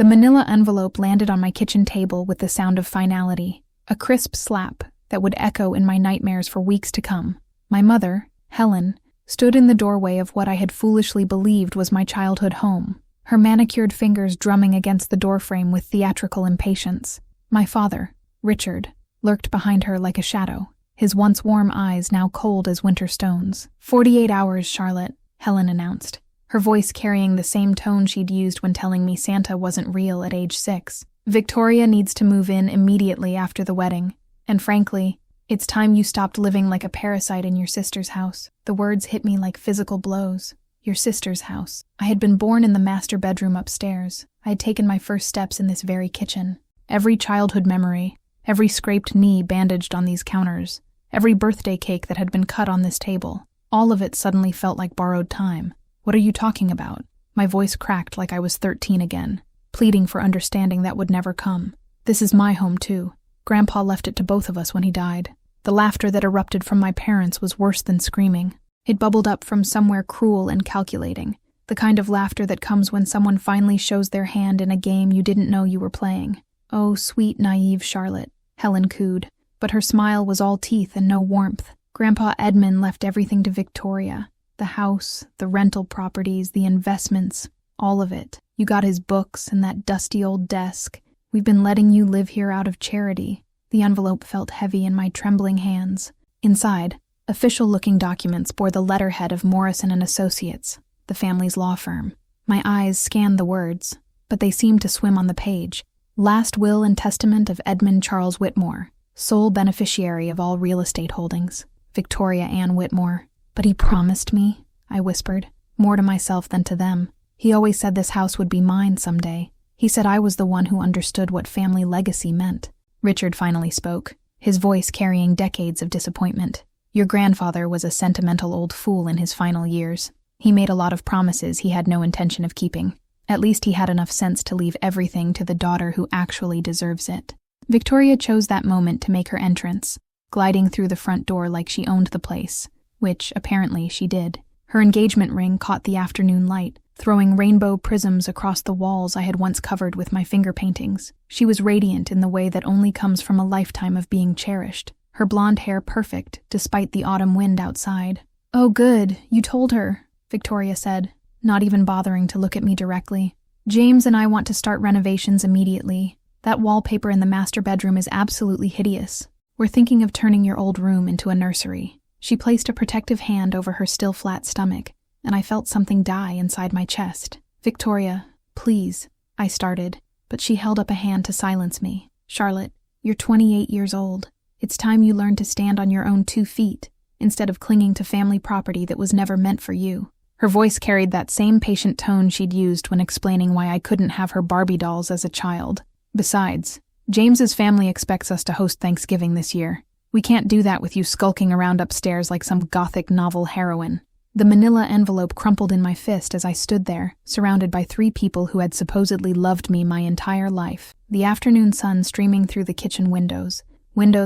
The manila envelope landed on my kitchen table with the sound of finality, a crisp slap that would echo in my nightmares for weeks to come. My mother, Helen, stood in the doorway of what I had foolishly believed was my childhood home, her manicured fingers drumming against the doorframe with theatrical impatience. My father, Richard, lurked behind her like a shadow, his once warm eyes now cold as winter stones. 48 hours, Charlotte, Helen announced, her voice carrying the same tone she'd used when telling me Santa wasn't real at age 6. Victoria needs to move in immediately after the wedding, and frankly, it's time you stopped living like a parasite in your sister's house. The words hit me like physical blows. Your sister's house. I had been born in the master bedroom upstairs. I had taken my first steps in this very kitchen. Every childhood memory, every scraped knee bandaged on these counters, every birthday cake that had been cut on this table, all of it suddenly felt like borrowed time. What are you talking about? My voice cracked like I was 13 again, pleading for understanding that would never come. This is my home too. Grandpa left it to both of us when he died. The laughter that erupted from my parents was worse than screaming. It bubbled up from somewhere cruel and calculating, the kind of laughter that comes when someone finally shows their hand in a game you didn't know you were playing. Oh, sweet, naive Charlotte, Helen cooed, but her smile was all teeth and no warmth. Grandpa Edmund left everything to Victoria. The house, the rental properties, the investments, all of it. You got his books and that dusty old desk. We've been letting you live here out of charity. The envelope felt heavy in my trembling hands. Inside, official-looking documents bore the letterhead of Morrison & Associates, the family's law firm. My eyes scanned the words, but they seemed to swim on the page. Last will and testament of Edmund Charles Whitmore, sole beneficiary of all real estate holdings. Victoria Ann Whitmore. But he promised me, I whispered, more to myself than to them. He always said this house would be mine someday. He said I was the one who understood what family legacy meant. Richard finally spoke, his voice carrying decades of disappointment. Your grandfather was a sentimental old fool in his final years. He made a lot of promises he had no intention of keeping. At least he had enough sense to leave everything to the daughter who actually deserves it. Victoria chose that moment to make her entrance, gliding through the front door like she owned the place, which, apparently, she did. Her engagement ring caught the afternoon light, throwing rainbow prisms across the walls I had once covered with my finger paintings. She was radiant in the way that only comes from a lifetime of being cherished, her blonde hair perfect despite the autumn wind outside. Oh good, you told her, Victoria said, not even bothering to look at me directly. James and I want to start renovations immediately. That wallpaper in the master bedroom is absolutely hideous. We're thinking of turning your old room into a nursery. She placed a protective hand over her still flat stomach, and I felt something die inside my chest. Victoria, please, I started, but she held up a hand to silence me. Charlotte, you're 28 years old. It's time you learned to stand on your own 2 feet, instead of clinging to family property that was never meant for you. Her voice carried that same patient tone she'd used when explaining why I couldn't have her Barbie dolls as a child. Besides, James's family expects us to host Thanksgiving this year. We can't do that with you skulking around upstairs like some gothic novel heroine. The manila envelope crumpled in my fist as I stood there, surrounded by 3 people who had supposedly loved me my entire life. The afternoon sun streaming through the kitchen windows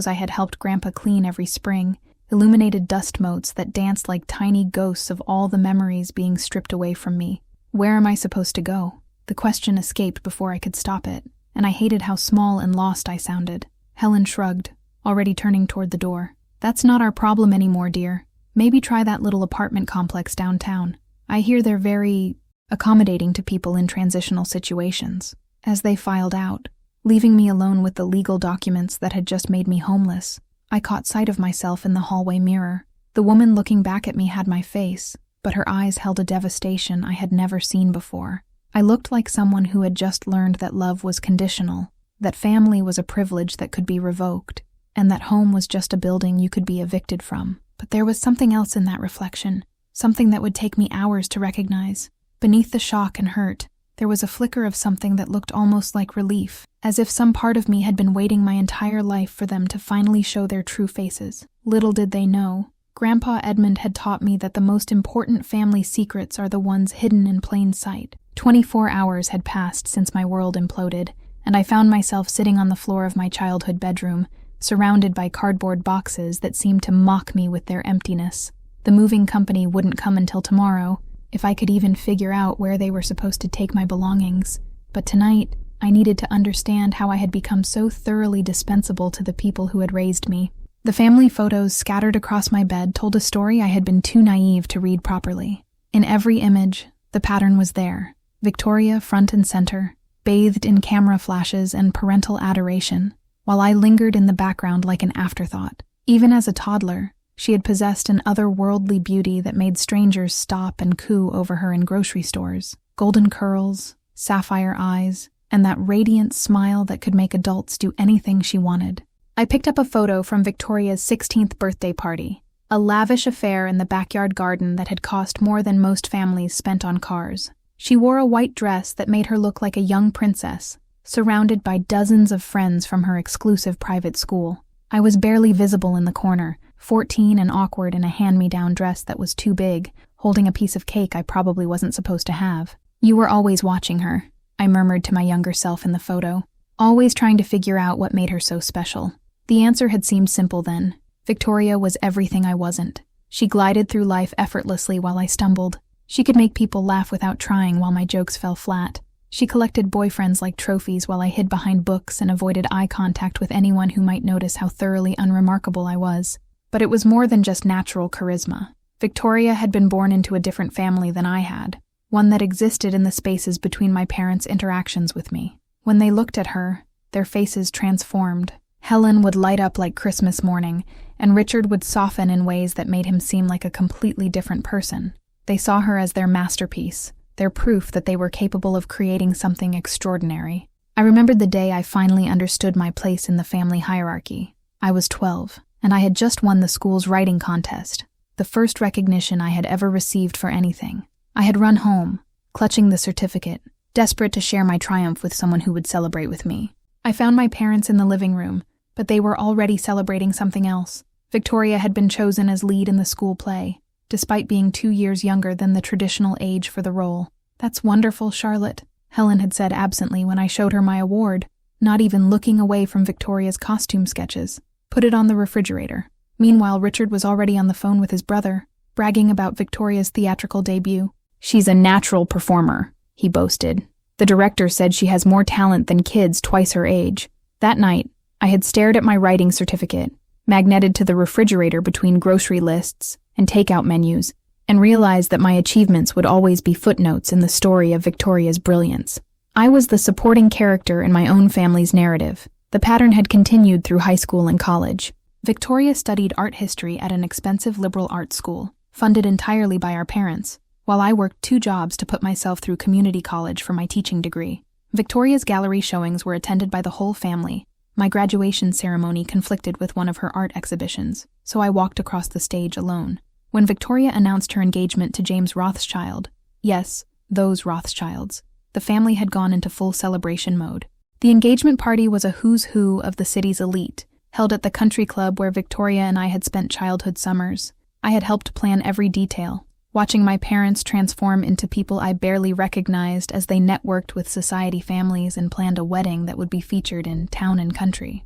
I had helped Grandpa clean every spring, illuminated dust motes that danced like tiny ghosts of all the memories being stripped away from me. Where am I supposed to go? The question escaped before I could stop it, and I hated how small and lost I sounded. Helen shrugged, already turning toward the door. That's not our problem anymore, dear. Maybe try that little apartment complex downtown. I hear they're very accommodating to people in transitional situations. As they filed out, leaving me alone with the legal documents that had just made me homeless, I caught sight of myself in the hallway mirror. The woman looking back at me had my face, but her eyes held a devastation I had never seen before. I looked like someone who had just learned that love was conditional, that family was a privilege that could be revoked, and that home was just a building you could be evicted from. But there was something else in that reflection, something that would take me hours to recognize. Beneath the shock and hurt, there was a flicker of something that looked almost like relief, as if some part of me had been waiting my entire life for them to finally show their true faces. Little did they know, Grandpa Edmund had taught me that the most important family secrets are the ones hidden in plain sight. 24 hours had passed since my world imploded, and I found myself sitting on the floor of my childhood bedroom, surrounded by cardboard boxes that seemed to mock me with their emptiness. The moving company wouldn't come until tomorrow, if I could even figure out where they were supposed to take my belongings. But tonight, I needed to understand how I had become so thoroughly dispensable to the people who had raised me. The family photos scattered across my bed told a story I had been too naive to read properly. In every image, the pattern was there. Victoria front and center, bathed in camera flashes and parental adoration, while I lingered in the background like an afterthought. Even as a toddler, she had possessed an otherworldly beauty that made strangers stop and coo over her in grocery stores. Golden curls, sapphire eyes, and that radiant smile that could make adults do anything she wanted. I picked up a photo from Victoria's 16th birthday party, a lavish affair in the backyard garden that had cost more than most families spent on cars. She wore a white dress that made her look like a young princess, surrounded by dozens of friends from her exclusive private school. I was barely visible in the corner, 14 and awkward in a hand-me-down dress that was too big, holding a piece of cake I probably wasn't supposed to have. "You were always watching her," I murmured to my younger self in the photo, always trying to figure out what made her so special. The answer had seemed simple then. Victoria was everything I wasn't. She glided through life effortlessly while I stumbled. She could make people laugh without trying while my jokes fell flat. She collected boyfriends like trophies while I hid behind books and avoided eye contact with anyone who might notice how thoroughly unremarkable I was. But it was more than just natural charisma. Victoria had been born into a different family than I had, one that existed in the spaces between my parents' interactions with me. When they looked at her, their faces transformed. Helen would light up like Christmas morning, and Richard would soften in ways that made him seem like a completely different person. They saw her as their masterpiece, their proof that they were capable of creating something extraordinary. I remembered the day I finally understood my place in the family hierarchy. I was 12, and I had just won the school's writing contest, the first recognition I had ever received for anything. I had run home, clutching the certificate, desperate to share my triumph with someone who would celebrate with me. I found my parents in the living room, but they were already celebrating something else. Victoria had been chosen as lead in the school play, despite being 2 years younger than the traditional age for the role. "That's wonderful, Charlotte," Helen had said absently when I showed her my award, not even looking away from Victoria's costume sketches. "Put it on the refrigerator." Meanwhile, Richard was already on the phone with his brother, bragging about Victoria's theatrical debut. "She's a natural performer," he boasted. "The director said she has more talent than kids twice her age." That night, I had stared at my writing certificate, magneted to the refrigerator between grocery lists and takeout menus, and realized that my achievements would always be footnotes in the story of Victoria's brilliance. I was the supporting character in my own family's narrative. The pattern had continued through high school and college. Victoria studied art history at an expensive liberal arts school, funded entirely by our parents, while I worked 2 jobs to put myself through community college for my teaching degree. Victoria's gallery showings were attended by the whole family. My graduation ceremony conflicted with one of her art exhibitions, so I walked across the stage alone. When Victoria announced her engagement to James Rothschild, yes, those Rothschilds, the family had gone into full celebration mode. The engagement party was a who's who of the city's elite, held at the country club where Victoria and I had spent childhood summers. I had helped plan every detail, watching my parents transform into people I barely recognized as they networked with society families and planned a wedding that would be featured in Town and Country.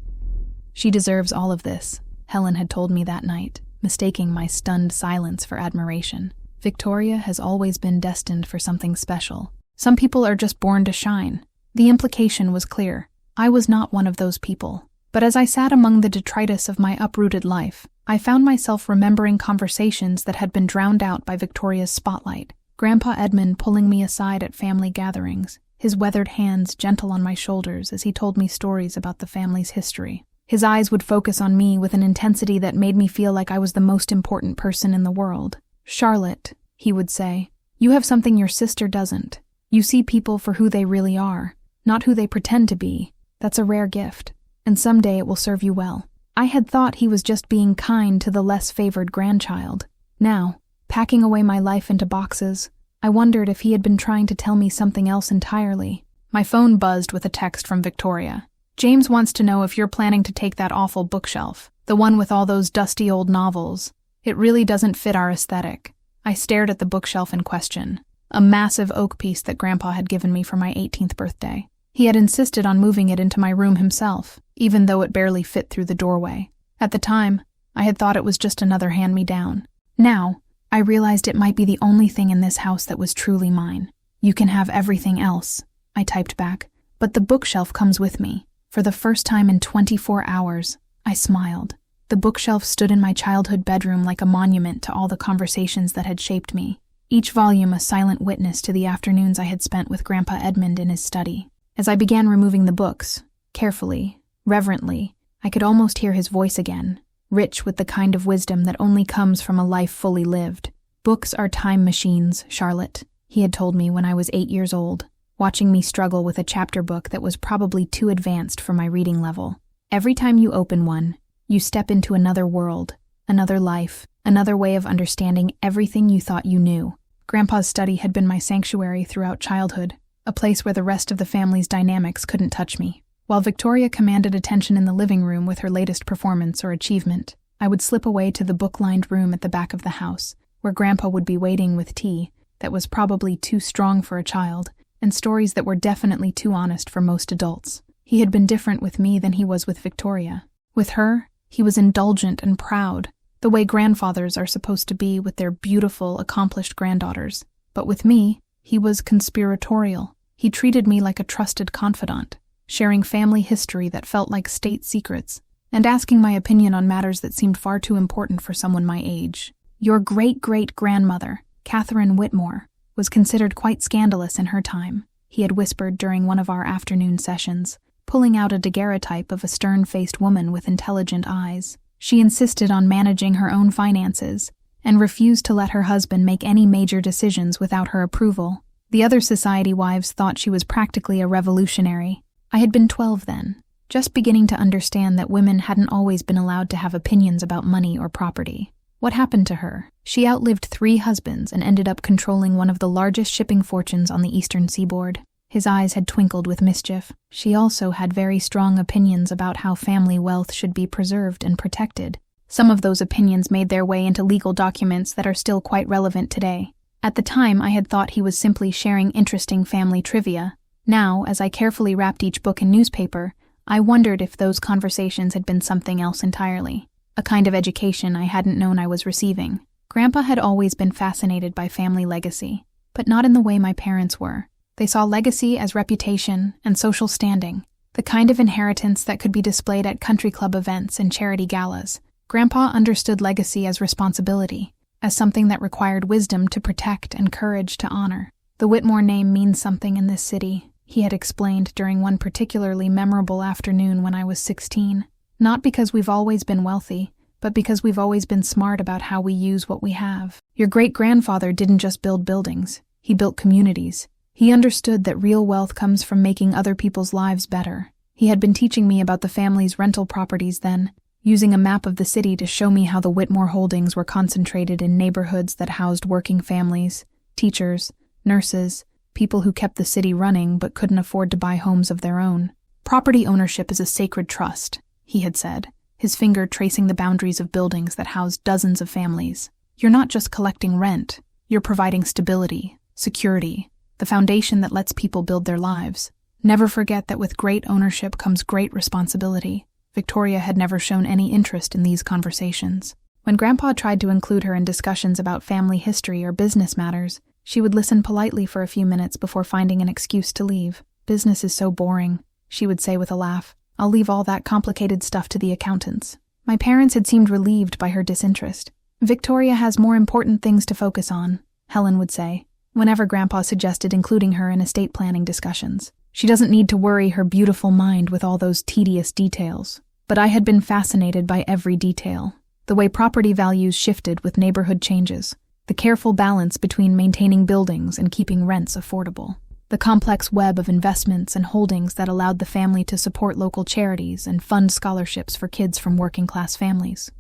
"She deserves all of this," Helen had told me that night, mistaking my stunned silence for admiration. "Victoria has always been destined for something special. Some people are just born to shine." The implication was clear. I was not one of those people. But as I sat among the detritus of my uprooted life, I found myself remembering conversations that had been drowned out by Victoria's spotlight. Grandpa Edmund pulling me aside at family gatherings, his weathered hands gentle on my shoulders as he told me stories about the family's history. His eyes would focus on me with an intensity that made me feel like I was the most important person in the world. "Charlotte," he would say, "you have something your sister doesn't. You see people for who they really are, not who they pretend to be. That's a rare gift, and someday it will serve you well." I had thought he was just being kind to the less favored grandchild. Now, packing away my life into boxes, I wondered if he had been trying to tell me something else entirely. My phone buzzed with a text from Victoria. "James wants to know if you're planning to take that awful bookshelf, the one with all those dusty old novels. It really doesn't fit our aesthetic." I stared at the bookshelf in question, a massive oak piece that Grandpa had given me for my 18th birthday. He had insisted on moving it into my room himself, even though it barely fit through the doorway. At the time, I had thought it was just another hand-me-down. Now, I realized it might be the only thing in this house that was truly mine. "You can have everything else," I typed back, But the bookshelf comes with me. For the first time in 24 hours, I smiled. The bookshelf stood in my childhood bedroom like a monument to all the conversations that had shaped me, each volume a silent witness to the afternoons I had spent with Grandpa Edmund in his study. As I began removing the books, carefully, reverently, I could almost hear his voice again, rich with the kind of wisdom that only comes from a life fully lived. "Books are time machines, Charlotte," he had told me when I was 8 years old, watching me struggle with a chapter book that was probably too advanced for my reading level. "Every time you open one, you step into another world, another life, another way of understanding everything you thought you knew." Grandpa's study had been my sanctuary throughout childhood, a place where the rest of the family's dynamics couldn't touch me. While Victoria commanded attention in the living room with her latest performance or achievement, I would slip away to the book-lined room at the back of the house, where Grandpa would be waiting with tea that was probably too strong for a child, and stories that were definitely too honest for most adults. He had been different with me than he was with Victoria. With her, he was indulgent and proud, the way grandfathers are supposed to be with their beautiful, accomplished granddaughters. But with me, he was conspiratorial. He treated me like a trusted confidant, sharing family history that felt like state secrets, and asking my opinion on matters that seemed far too important for someone my age. "Your great-great-grandmother, Catherine Whitmore, was considered quite scandalous in her time," he had whispered during one of our afternoon sessions, pulling out a daguerreotype of a stern-faced woman with intelligent eyes. She insisted on managing her own finances and refused to let her husband make any major decisions without her approval. The other society wives thought she was practically a revolutionary. I had been 12 then, just beginning to understand that women hadn't always been allowed to have opinions about money or property. What happened to her? She outlived 3 husbands and ended up controlling one of the largest shipping fortunes on the eastern seaboard. His eyes had twinkled with mischief. She also had very strong opinions about how family wealth should be preserved and protected. Some of those opinions made their way into legal documents that are still quite relevant today. At the time, I had thought he was simply sharing interesting family trivia. Now, as I carefully wrapped each book in newspaper, I wondered if those conversations had been something else entirely. A kind of education I hadn't known I was receiving. Grandpa had always been fascinated by family legacy, but not in the way my parents were. They saw legacy as reputation and social standing, the kind of inheritance that could be displayed at country club events and charity galas. Grandpa understood legacy as responsibility, as something that required wisdom to protect and courage to honor. "The Whitmore name means something in this city," he had explained during one particularly memorable afternoon when I was 16. "Not because we've always been wealthy, but because we've always been smart about how we use what we have. Your great-grandfather didn't just build buildings, he built communities. He understood that real wealth comes from making other people's lives better. He had been teaching me about the family's rental properties then, using a map of the city to show me how the Whitmore holdings were concentrated in neighborhoods that housed working families, teachers, nurses, people who kept the city running but couldn't afford to buy homes of their own. Property ownership is a sacred trust," he had said, his finger tracing the boundaries of buildings that housed dozens of families. "You're not just collecting rent, you're providing stability, security, the foundation that lets people build their lives. Never forget that with great ownership comes great responsibility." Victoria had never shown any interest in these conversations. When Grandpa tried to include her in discussions about family history or business matters, she would listen politely for a few minutes before finding an excuse to leave. "Business is so boring," she would say with a laugh. "I'll leave all that complicated stuff to the accountants." My parents had seemed relieved by her disinterest. "Victoria has more important things to focus on," Helen would say, whenever Grandpa suggested including her in estate planning discussions. "She doesn't need to worry her beautiful mind with all those tedious details." But I had been fascinated by every detail. The way property values shifted with neighborhood changes, the careful balance between maintaining buildings and keeping rents affordable, the complex web of investments and holdings that allowed the family to support local charities and fund scholarships for kids from working-class families.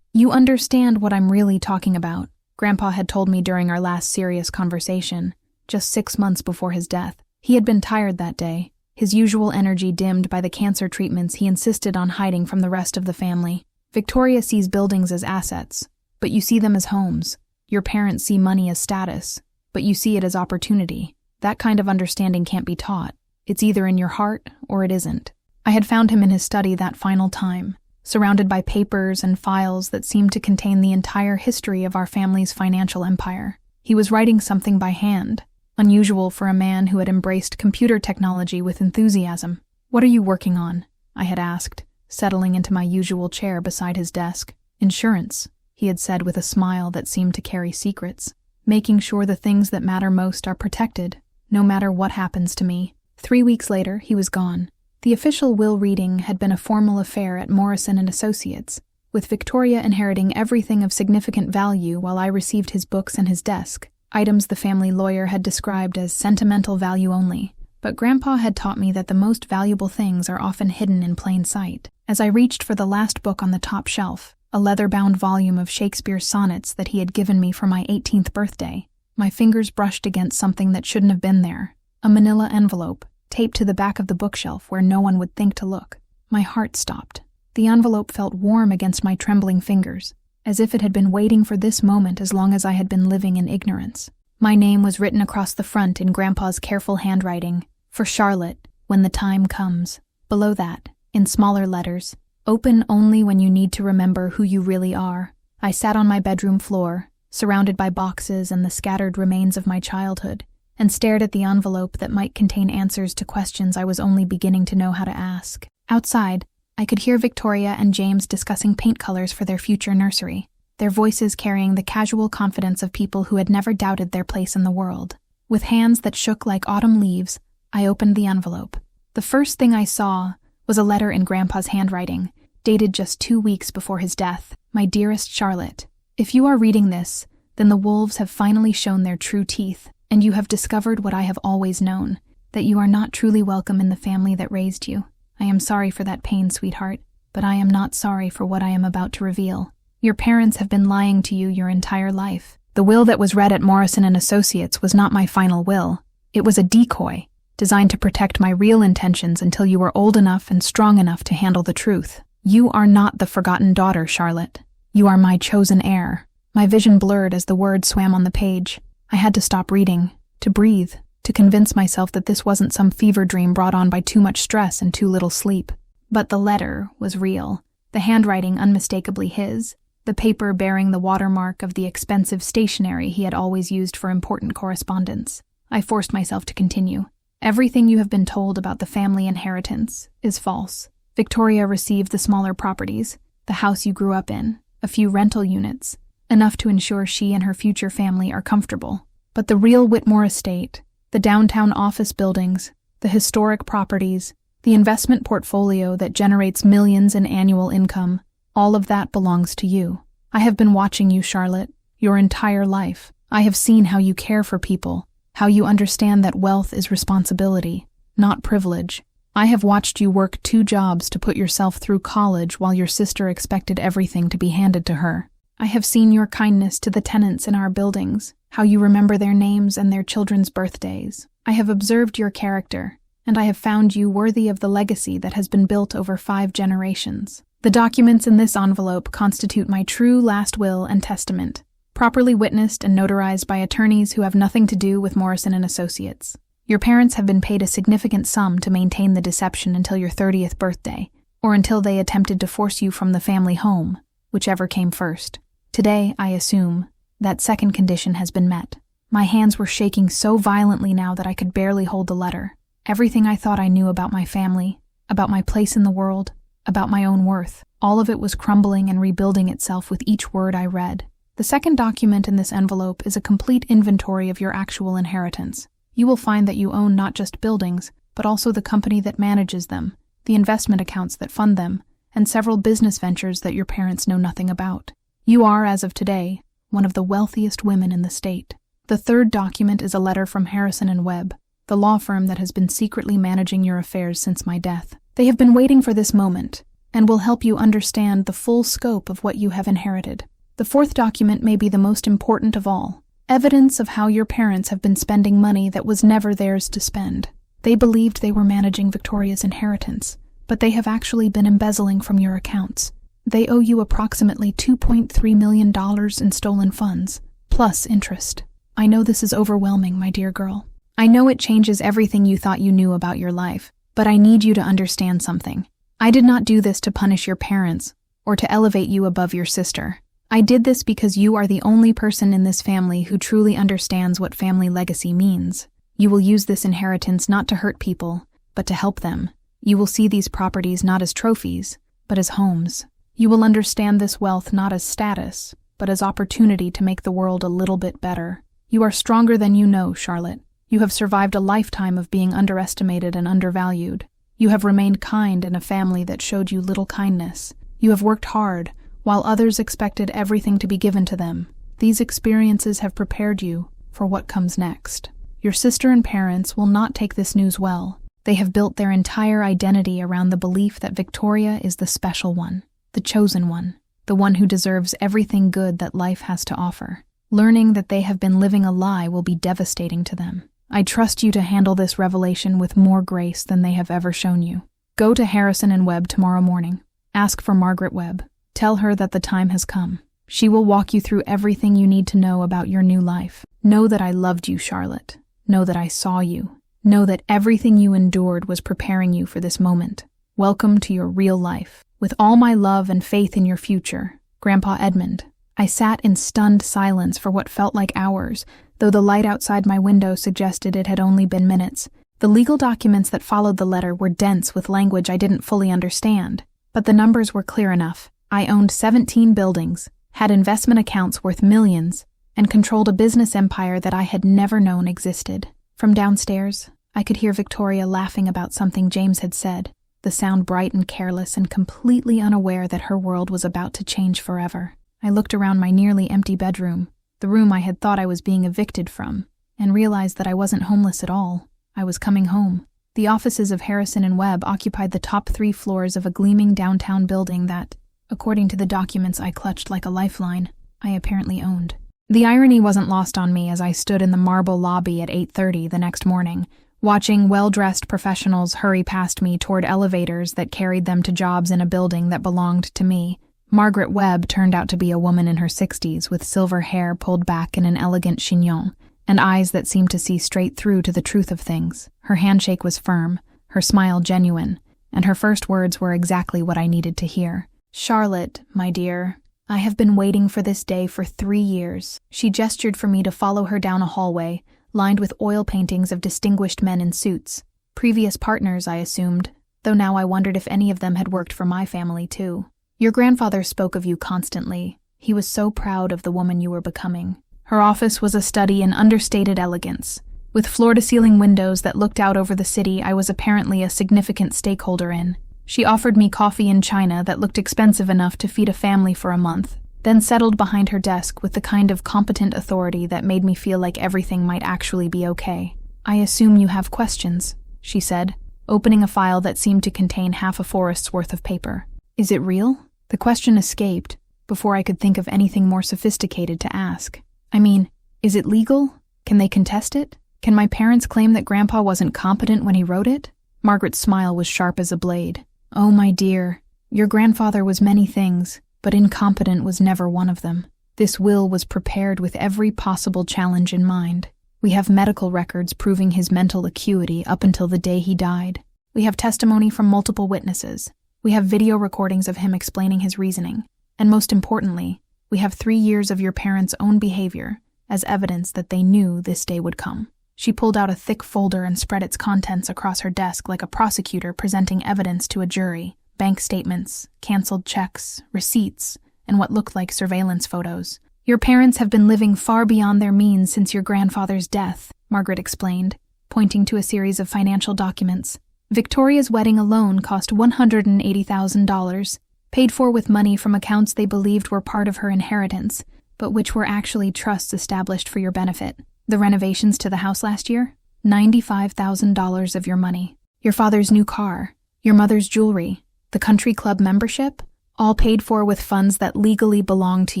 "You understand what I'm really talking about," Grandpa had told me during our last serious conversation, just 6 months before his death. He had been tired that day, his usual energy dimmed by the cancer treatments he insisted on hiding from the rest of the family. "Victoria sees buildings as assets, but you see them as homes. Your parents see money as status, but you see it as opportunity. That kind of understanding can't be taught. It's either in your heart or it isn't." I had found him in his study that final time, surrounded by papers and files that seemed to contain the entire history of our family's financial empire. He was writing something by hand, unusual for a man who had embraced computer technology with enthusiasm. "What are you working on?" I had asked, settling into my usual chair beside his desk. "Insurance," he had said with a smile that seemed to carry secrets. "Making sure the things that matter most are protected, no matter what happens to me." 3 weeks later, he was gone. The official will reading had been a formal affair at Morrison & Associates, with Victoria inheriting everything of significant value while I received his books and his desk, items the family lawyer had described as sentimental value only. But Grandpa had taught me that the most valuable things are often hidden in plain sight. As I reached for the last book on the top shelf, a leather-bound volume of Shakespeare's sonnets that he had given me for my 18th birthday, my fingers brushed against something that shouldn't have been there, a manila envelope, taped to the back of the bookshelf where no one would think to look. My heart stopped. The envelope felt warm against my trembling fingers, as if it had been waiting for this moment as long as I had been living in ignorance. My name was written across the front in Grandpa's careful handwriting, "For Charlotte, when the time comes." Below that, in smaller letters, "Open only when you need to remember who you really are." I sat on my bedroom floor, surrounded by boxes and the scattered remains of my childhood, and stared at the envelope that might contain answers to questions I was only beginning to know how to ask. Outside, I could hear Victoria and James discussing paint colors for their future nursery, their voices carrying the casual confidence of people who had never doubted their place in the world. With hands that shook like autumn leaves, I opened the envelope. The first thing I saw was a letter in Grandpa's handwriting, dated just 2 weeks before his death. "My dearest Charlotte, if you are reading this, then the wolves have finally shown their true teeth, and you have discovered what I have always known, that you are not truly welcome in the family that raised you. I am sorry for that pain, sweetheart, but I am not sorry for what I am about to reveal. Your parents have been lying to you your entire life. The will that was read at Morrison & Associates was not my final will. It was a decoy, designed to protect my real intentions until you were old enough and strong enough to handle the truth. You are not the forgotten daughter, Charlotte. You are my chosen heir." My vision blurred as the words swam on the page. I had to stop reading, to breathe, to convince myself that this wasn't some fever dream brought on by too much stress and too little sleep. But the letter was real, the handwriting unmistakably his, the paper bearing the watermark of the expensive stationery he had always used for important correspondence. I forced myself to continue. "Everything you have been told about the family inheritance is false. Victoria received the smaller properties, the house you grew up in, a few rental units, enough to ensure she and her future family are comfortable. But the real Whitmore estate, the downtown office buildings, the historic properties, the investment portfolio that generates millions in annual income, all of that belongs to you. I have been watching you, Charlotte, your entire life. I have seen how you care for people, how you understand that wealth is responsibility, not privilege. I have watched you work 2 jobs to put yourself through college while your sister expected everything to be handed to her. I have seen your kindness to the tenants in our buildings, how you remember their names and their children's birthdays. I have observed your character, and I have found you worthy of the legacy that has been built over 5 generations. The documents in this envelope constitute my true last will and testament, properly witnessed and notarized by attorneys who have nothing to do with Morrison & Associates. Your parents have been paid a significant sum to maintain the deception until your 30th birthday, or until they attempted to force you from the family home, whichever came first. Today, I assume, that second condition has been met. My hands were shaking so violently now that I could barely hold the letter. Everything I thought I knew about my family, about my place in the world, about my own worth, all of it was crumbling and rebuilding itself with each word I read. The second document in this envelope is a complete inventory of your actual inheritance. You will find that you own not just buildings, but also the company that manages them, the investment accounts that fund them, and several business ventures that your parents know nothing about. You are, as of today, one of the wealthiest women in the state. The third document is a letter from Harrison & Webb, the law firm that has been secretly managing your affairs since my death. They have been waiting for this moment, and will help you understand the full scope of what you have inherited. The fourth document may be the most important of all. Evidence of how your parents have been spending money that was never theirs to spend. They believed they were managing Victoria's inheritance, but they have actually been embezzling from your accounts. They owe you approximately $2.3 million in stolen funds, plus interest. I know this is overwhelming, my dear girl. I know it changes everything you thought you knew about your life, but I need you to understand something. I did not do this to punish your parents, or to elevate you above your sister. I did this because you are the only person in this family who truly understands what family legacy means. You will use this inheritance not to hurt people, but to help them. You will see these properties not as trophies, but as homes. You will understand this wealth not as status, but as opportunity to make the world a little bit better. You are stronger than you know, Charlotte. You have survived a lifetime of being underestimated and undervalued. You have remained kind in a family that showed you little kindness. You have worked hard, while others expected everything to be given to them. These experiences have prepared you for what comes next. Your sister and parents will not take this news well. They have built their entire identity around the belief that Victoria is the special one, the chosen one, the one who deserves everything good that life has to offer. Learning that they have been living a lie will be devastating to them. I trust you to handle this revelation with more grace than they have ever shown you. Go to Harrison and Webb tomorrow morning. Ask for Margaret Webb. Tell her that the time has come. She will walk you through everything you need to know about your new life. Know that I loved you, Charlotte. Know that I saw you. Know that everything you endured was preparing you for this moment. Welcome to your real life. With all my love and faith in your future, Grandpa Edmund. I sat in stunned silence for what felt like hours, though the light outside my window suggested it had only been minutes. The legal documents that followed the letter were dense with language I didn't fully understand, but the numbers were clear enough. I owned 17 buildings, had investment accounts worth millions, and controlled a business empire that I had never known existed. From downstairs, I could hear Victoria laughing about something James had said, the sound bright and careless and completely unaware that her world was about to change forever. I looked around my nearly empty bedroom, the room I had thought I was being evicted from, and realized that I wasn't homeless at all. I was coming home. The offices of Harrison and Webb occupied the top 3 floors of a gleaming downtown building that, according to the documents I clutched like a lifeline, I apparently owned. The irony wasn't lost on me as I stood in the marble lobby at 8:30 the next morning, watching well-dressed professionals hurry past me toward elevators that carried them to jobs in a building that belonged to me. Margaret Webb turned out to be a woman in her 60s with silver hair pulled back in an elegant chignon, and eyes that seemed to see straight through to the truth of things. Her handshake was firm, her smile genuine, and her first words were exactly what I needed to hear. "Charlotte, my dear, I have been waiting for this day for 3 years." She gestured for me to follow her down a hallway, lined with oil paintings of distinguished men in suits. Previous partners, I assumed, though now I wondered if any of them had worked for my family too. "Your grandfather spoke of you constantly. He was so proud of the woman you were becoming." Her office was a study in understated elegance. With floor-to-ceiling windows that looked out over the city I was apparently a significant stakeholder in. She offered me coffee in China that looked expensive enough to feed a family for a month, then settled behind her desk with the kind of competent authority that made me feel like everything might actually be okay. "I assume you have questions," she said, opening a file that seemed to contain half a forest's worth of paper. "Is it real?" The question escaped before I could think of anything more sophisticated to ask. I mean, is it legal? Can they contest it? Can my parents claim that Grandpa wasn't competent when he wrote it? Margaret's smile was sharp as a blade. "Oh, my dear, your grandfather was many things, but incompetent was never one of them. This will was prepared with every possible challenge in mind. We have medical records proving his mental acuity up until the day he died. We have testimony from multiple witnesses. We have video recordings of him explaining his reasoning. And most importantly, we have 3 years of your parents' own behavior as evidence that they knew this day would come." She pulled out a thick folder and spread its contents across her desk like a prosecutor presenting evidence to a jury. Bank statements, canceled checks, receipts, and what looked like surveillance photos. "Your parents have been living far beyond their means since your grandfather's death," Margaret explained, pointing to a series of financial documents. "Victoria's wedding alone cost $180,000, paid for with money from accounts they believed were part of her inheritance, but which were actually trusts established for your benefit. The renovations to the house last year? $95,000 of your money. Your father's new car, your mother's jewelry, the country club membership, all paid for with funds that legally belong to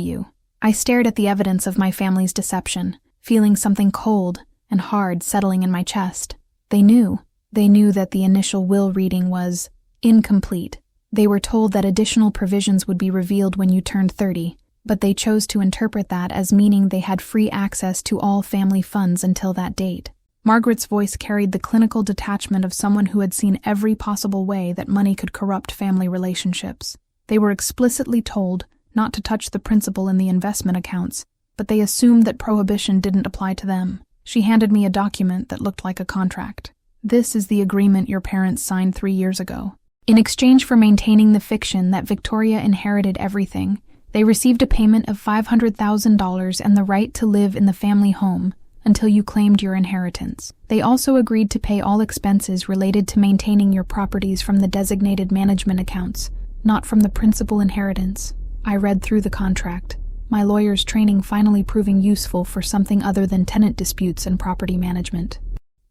you." I stared at the evidence of my family's deception, feeling something cold and hard settling in my chest. They knew that the initial will reading was incomplete. They were told that additional provisions would be revealed when you turned 30, but they chose to interpret that as meaning they had free access to all family funds until that date. Margaret's voice carried the clinical detachment of someone who had seen every possible way that money could corrupt family relationships. They were explicitly told not to touch the principal in the investment accounts, but they assumed that prohibition didn't apply to them. She handed me a document that looked like a contract. This is the agreement your parents signed 3 years ago. In exchange for maintaining the fiction that Victoria inherited everything, they received a payment of $500,000 and the right to live in the family home until you claimed your inheritance. They also agreed to pay all expenses related to maintaining your properties from the designated management accounts, not from the principal inheritance. I read through the contract, my lawyer's training finally proving useful for something other than tenant disputes and property management.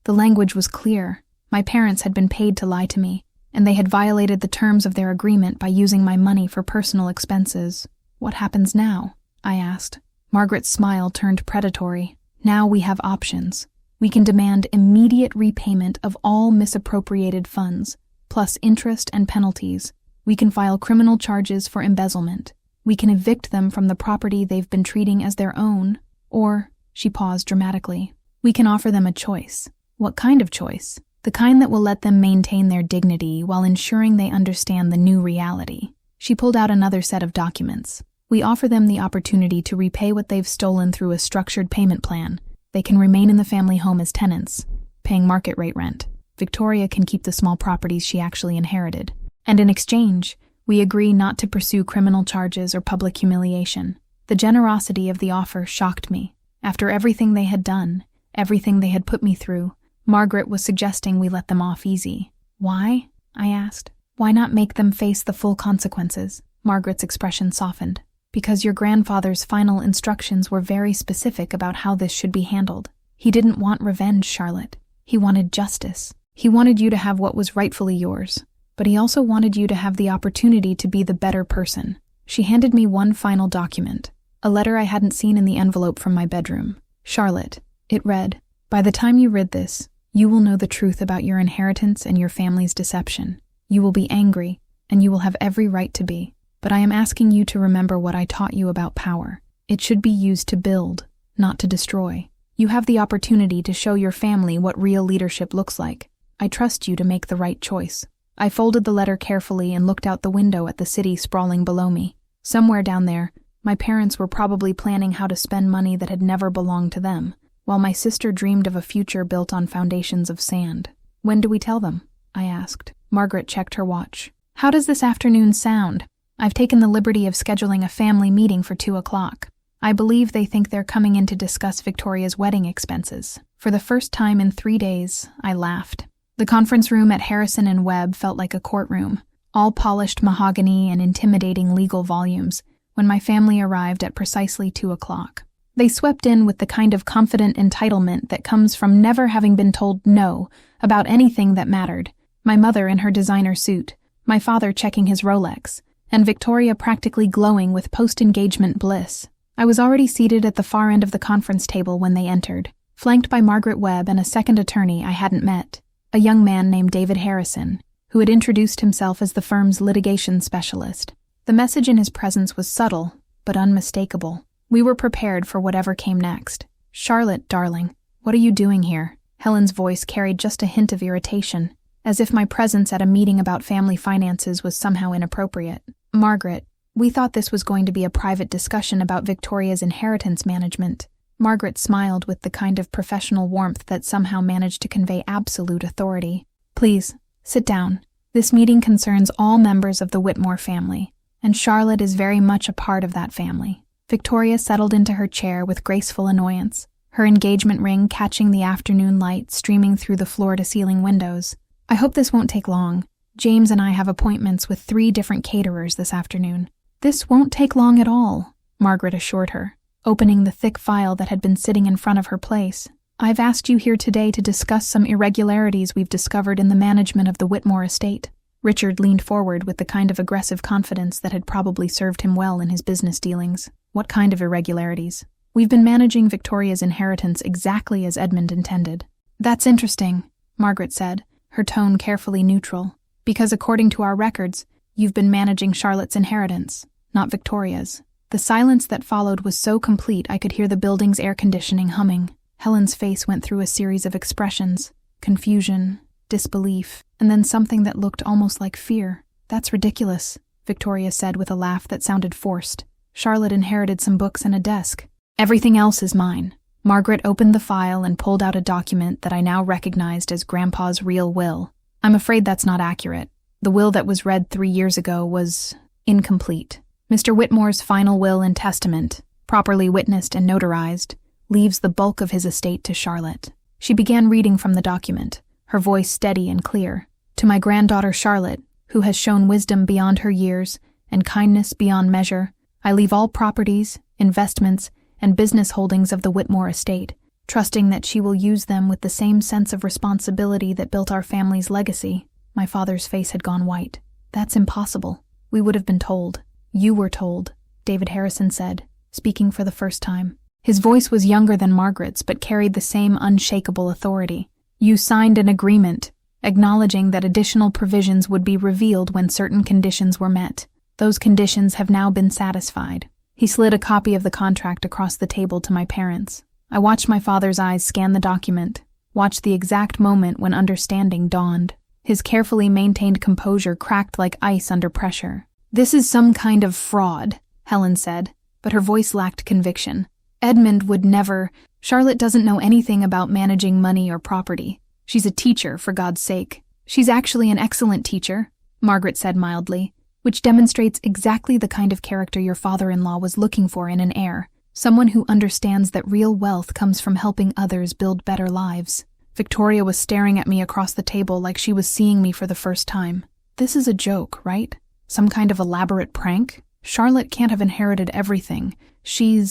The language was clear. My parents had been paid to lie to me, and they had violated the terms of their agreement by using my money for personal expenses. What happens now? I asked. Margaret's smile turned predatory. Now we have options. We can demand immediate repayment of all misappropriated funds, plus interest and penalties. We can file criminal charges for embezzlement. We can evict them from the property they've been treating as their own. Or, she paused dramatically, we can offer them a choice. What kind of choice? The kind that will let them maintain their dignity while ensuring they understand the new reality. She pulled out another set of documents. We offer them the opportunity to repay what they've stolen through a structured payment plan. They can remain in the family home as tenants, paying market rate rent. Victoria can keep the small properties she actually inherited. And in exchange, we agree not to pursue criminal charges or public humiliation. The generosity of the offer shocked me. After everything they had done, everything they had put me through, Margaret was suggesting we let them off easy. Why? I asked. Why not make them face the full consequences? Margaret's expression softened. Because your grandfather's final instructions were very specific about how this should be handled. He didn't want revenge, Charlotte. He wanted justice. He wanted you to have what was rightfully yours. But he also wanted you to have the opportunity to be the better person. She handed me one final document, a letter I hadn't seen in the envelope from my bedroom. Charlotte, it read, by the time you read this, you will know the truth about your inheritance and your family's deception. You will be angry, and you will have every right to be. But I am asking you to remember what I taught you about power. It should be used to build, not to destroy. You have the opportunity to show your family what real leadership looks like. I trust you to make the right choice. I folded the letter carefully and looked out the window at the city sprawling below me. Somewhere down there, my parents were probably planning how to spend money that had never belonged to them, while my sister dreamed of a future built on foundations of sand. When do we tell them? I asked. Margaret checked her watch. How does this afternoon sound? I've taken the liberty of scheduling a family meeting for 2 o'clock. I believe they think they're coming in to discuss Victoria's wedding expenses. For the first time in 3 days, I laughed. The conference room at Harrison and Webb felt like a courtroom, all polished mahogany and intimidating legal volumes, when my family arrived at precisely 2 o'clock. They swept in with the kind of confident entitlement that comes from never having been told no about anything that mattered. My mother in her designer suit, my father checking his Rolex, and Victoria practically glowing with post-engagement bliss. I was already seated at the far end of the conference table when they entered, flanked by Margaret Webb and a second attorney I hadn't met, a young man named David Harrison, who had introduced himself as the firm's litigation specialist. The message in his presence was subtle, but unmistakable. We were prepared for whatever came next. Charlotte, darling, what are you doing here? Helen's voice carried just a hint of irritation, as if my presence at a meeting about family finances was somehow inappropriate. Margaret, we thought this was going to be a private discussion about Victoria's inheritance management. Margaret smiled with the kind of professional warmth that somehow managed to convey absolute authority. Please, sit down. This meeting concerns all members of the Whitmore family, and Charlotte is very much a part of that family. Victoria settled into her chair with graceful annoyance, her engagement ring catching the afternoon light streaming through the floor-to-ceiling windows. I hope this won't take long. James and I have appointments with 3 different caterers this afternoon. This won't take long at all, Margaret assured her, opening the thick file that had been sitting in front of her place. I've asked you here today to discuss some irregularities we've discovered in the management of the Whitmore estate. Richard leaned forward with the kind of aggressive confidence that had probably served him well in his business dealings. What kind of irregularities? We've been managing Victoria's inheritance exactly as Edmund intended. That's interesting, Margaret said, her tone carefully neutral. Because according to our records, you've been managing Charlotte's inheritance, not Victoria's. The silence that followed was so complete I could hear the building's air conditioning humming. Helen's face went through a series of expressions: confusion, disbelief, and then something that looked almost like fear. That's ridiculous, Victoria said with a laugh that sounded forced. Charlotte inherited some books and a desk. Everything else is mine. Margaret opened the file and pulled out a document that I now recognized as Grandpa's real will. I'm afraid that's not accurate. The will that was read 3 years ago was incomplete. Mr. Whitmore's final will and testament, properly witnessed and notarized, leaves the bulk of his estate to Charlotte. She began reading from the document, her voice steady and clear. To my granddaughter Charlotte, who has shown wisdom beyond her years and kindness beyond measure, I leave all properties, investments, and business holdings of the Whitmore estate, trusting that she will use them with the same sense of responsibility that built our family's legacy. My father's face had gone white. That's impossible. We would have been told. You were told, David Harrison said, speaking for the first time. His voice was younger than Margaret's, but carried the same unshakable authority. You signed an agreement, acknowledging that additional provisions would be revealed when certain conditions were met. Those conditions have now been satisfied. He slid a copy of the contract across the table to my parents. I watched my father's eyes scan the document, watched the exact moment when understanding dawned. His carefully maintained composure cracked like ice under pressure. This is some kind of fraud, Helen said, but her voice lacked conviction. Edmund would never. Charlotte doesn't know anything about managing money or property. She's a teacher, for God's sake. She's actually an excellent teacher, Margaret said mildly, which demonstrates exactly the kind of character your father-in-law was looking for in an heir, someone who understands that real wealth comes from helping others build better lives. Victoria was staring at me across the table like she was seeing me for the first time. This is a joke, right? Some kind of elaborate prank? Charlotte can't have inherited everything. She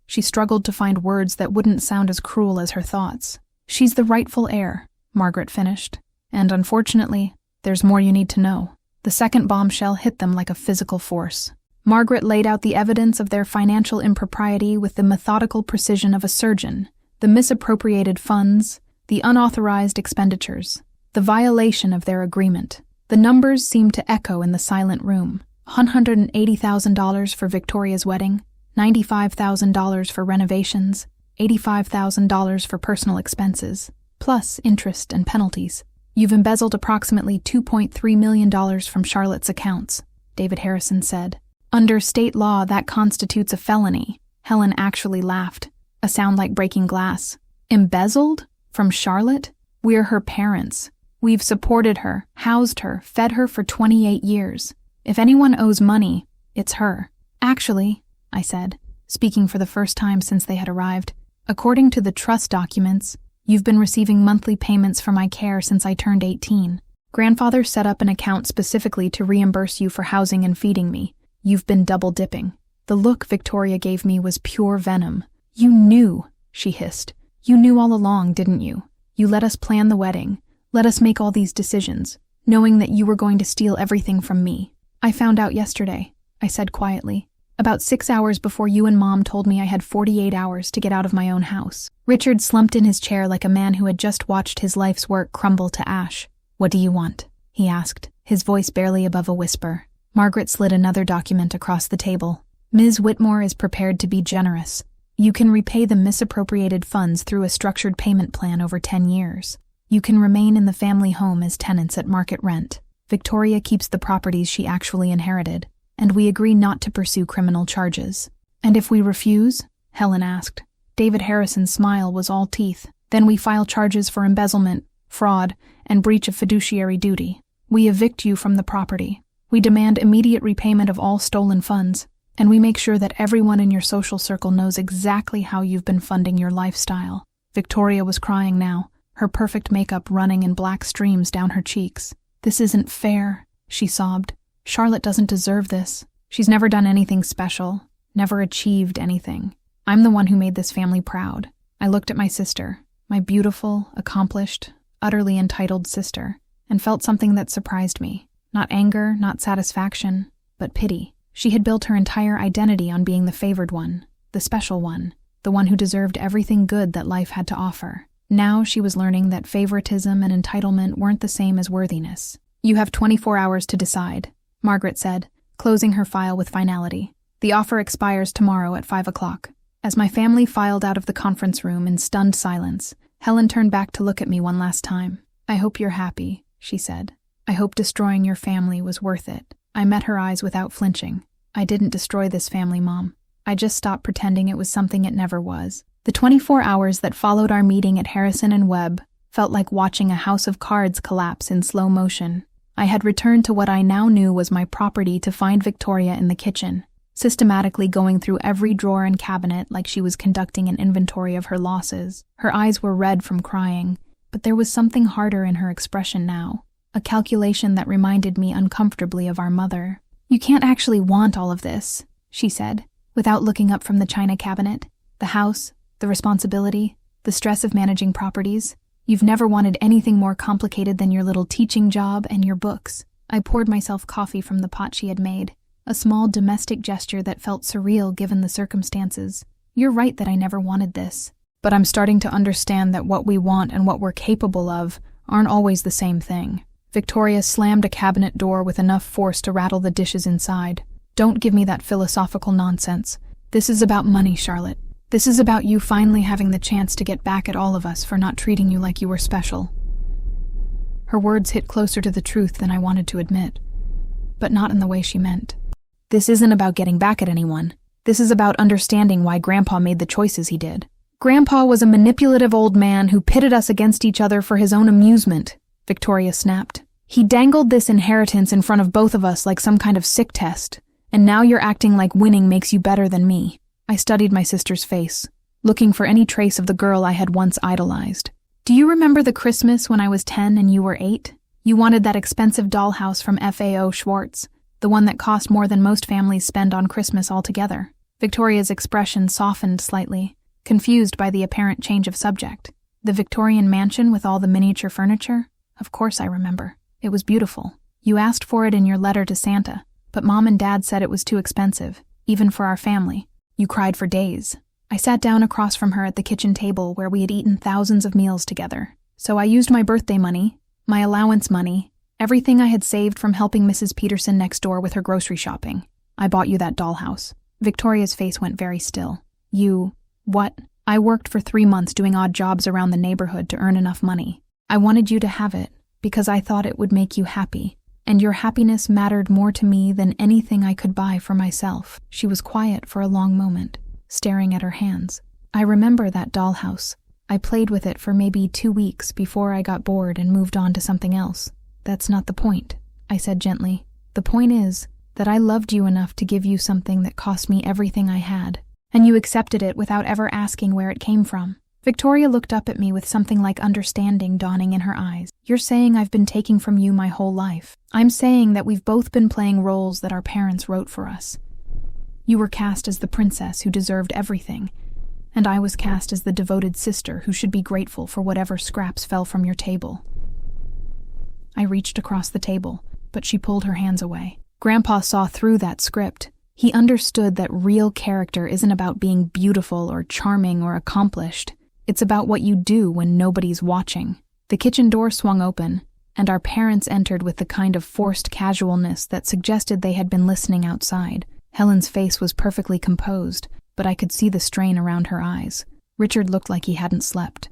struggled to find words that wouldn't sound as cruel as her thoughts. She's the rightful heir, Margaret finished. And unfortunately, there's more you need to know. The second bombshell hit them like a physical force. Margaret laid out the evidence of their financial impropriety with the methodical precision of a surgeon. The misappropriated funds, the unauthorized expenditures, the violation of their agreement. The numbers seemed to echo in the silent room. $180,000 for Victoria's wedding, $95,000 for renovations, $85,000 for personal expenses, plus interest and penalties. You've embezzled approximately $2.3 million from Charlotte's accounts, David Harrison said. Under state law, that constitutes a felony. Helen actually laughed, a sound like breaking glass. Embezzled? From Charlotte? We're her parents. We've supported her, housed her, fed her for 28 years. If anyone owes money, it's her. Actually, I said, speaking for the first time since they had arrived, according to the trust documents, you've been receiving monthly payments for my care since I turned 18. Grandfather set up an account specifically to reimburse you for housing and feeding me. You've been double-dipping. The look Victoria gave me was pure venom. You knew, she hissed. You knew all along, didn't you? You let us plan the wedding, let us make all these decisions, knowing that you were going to steal everything from me. I found out yesterday, I said quietly. About 6 hours before you and Mom told me I had 48 hours to get out of my own house. Richard slumped in his chair like a man who had just watched his life's work crumble to ash. What do you want? He asked, his voice barely above a whisper. Margaret slid another document across the table. Ms. Whitmore is prepared to be generous. You can repay the misappropriated funds through a structured payment plan over 10 years. You can remain in the family home as tenants at market rent. Victoria keeps the properties she actually inherited, and we agree not to pursue criminal charges. And if we refuse? Helen asked. David Harrison's smile was all teeth. Then we file charges for embezzlement, fraud, and breach of fiduciary duty. We evict you from the property. We demand immediate repayment of all stolen funds, and we make sure that everyone in your social circle knows exactly how you've been funding your lifestyle. Victoria was crying now, her perfect makeup running in black streams down her cheeks. This isn't fair, she sobbed. Charlotte doesn't deserve this. She's never done anything special, never achieved anything. I'm the one who made this family proud. I looked at my sister, my beautiful, accomplished, utterly entitled sister, and felt something that surprised me. Not anger, not satisfaction, but pity. She had built her entire identity on being the favored one, the special one, the one who deserved everything good that life had to offer. Now she was learning that favoritism and entitlement weren't the same as worthiness. You have 24 hours to decide, Margaret said, closing her file with finality. The offer expires tomorrow at 5 o'clock. As my family filed out of the conference room in stunned silence, Helen turned back to look at me one last time. I hope you're happy, she said. I hope destroying your family was worth it. I met her eyes without flinching. I didn't destroy this family, Mom. I just stopped pretending it was something it never was. The 24 hours that followed our meeting at Harrison and Webb felt like watching a house of cards collapse in slow motion. I had returned to what I now knew was my property to find Victoria in the kitchen, systematically going through every drawer and cabinet like she was conducting an inventory of her losses. Her eyes were red from crying, but there was something harder in her expression now, a calculation that reminded me uncomfortably of our mother. "You can't actually want all of this," she said, without looking up from the china cabinet. "The house, the responsibility, the stress of managing properties. You've never wanted anything more complicated than your little teaching job and your books." I poured myself coffee from the pot she had made, a small domestic gesture that felt surreal given the circumstances. "You're right that I never wanted this. But I'm starting to understand that what we want and what we're capable of aren't always the same thing." Victoria slammed a cabinet door with enough force to rattle the dishes inside. "Don't give me that philosophical nonsense. This is about money, Charlotte. This is about you finally having the chance to get back at all of us for not treating you like you were special." Her words hit closer to the truth than I wanted to admit, but not in the way she meant. "This isn't about getting back at anyone. This is about understanding why Grandpa made the choices he did. Grandpa was a manipulative old man who pitted us against each other for his own amusement," Victoria snapped. "He dangled this inheritance in front of both of us like some kind of sick test, and now you're acting like winning makes you better than me." I studied my sister's face, looking for any trace of the girl I had once idolized. "Do you remember the Christmas when I was 10 and you were 8? You wanted that expensive dollhouse from FAO Schwartz, the one that cost more than most families spend on Christmas altogether." Victoria's expression softened slightly, confused by the apparent change of subject. "The Victorian mansion with all the miniature furniture? Of course I remember. It was beautiful. You asked for it in your letter to Santa, but Mom and Dad said it was too expensive, even for our family. You cried for days." I sat down across from her at the kitchen table where we had eaten thousands of meals together. "So I used my birthday money, my allowance money, everything I had saved from helping Mrs. Peterson next door with her grocery shopping. I bought you that dollhouse." Victoria's face went very still. "You... what?" "I worked for 3 months doing odd jobs around the neighborhood to earn enough money. I wanted you to have it because I thought it would make you happy, and your happiness mattered more to me than anything I could buy for myself." She was quiet for a long moment, staring at her hands. "I remember that dollhouse. I played with it for maybe 2 weeks before I got bored and moved on to something else. That's not the point," I said gently. "The point is that I loved you enough to give you something that cost me everything I had, and you accepted it without ever asking where it came from." Victoria looked up at me with something like understanding dawning in her eyes. "You're saying I've been taking from you my whole life. I'm saying that we've both been playing roles that our parents wrote for us. You were cast as the princess who deserved everything, and I was cast as the devoted sister who should be grateful for whatever scraps fell from your table." I reached across the table, but she pulled her hands away. Grandpa saw through that script. He understood that real character isn't about being beautiful or charming or accomplished. It's about what you do when nobody's watching. The kitchen door swung open, and our parents entered with the kind of forced casualness that suggested they had been listening outside. Helen's face was perfectly composed, but I could see the strain around her eyes. Richard looked like he hadn't slept.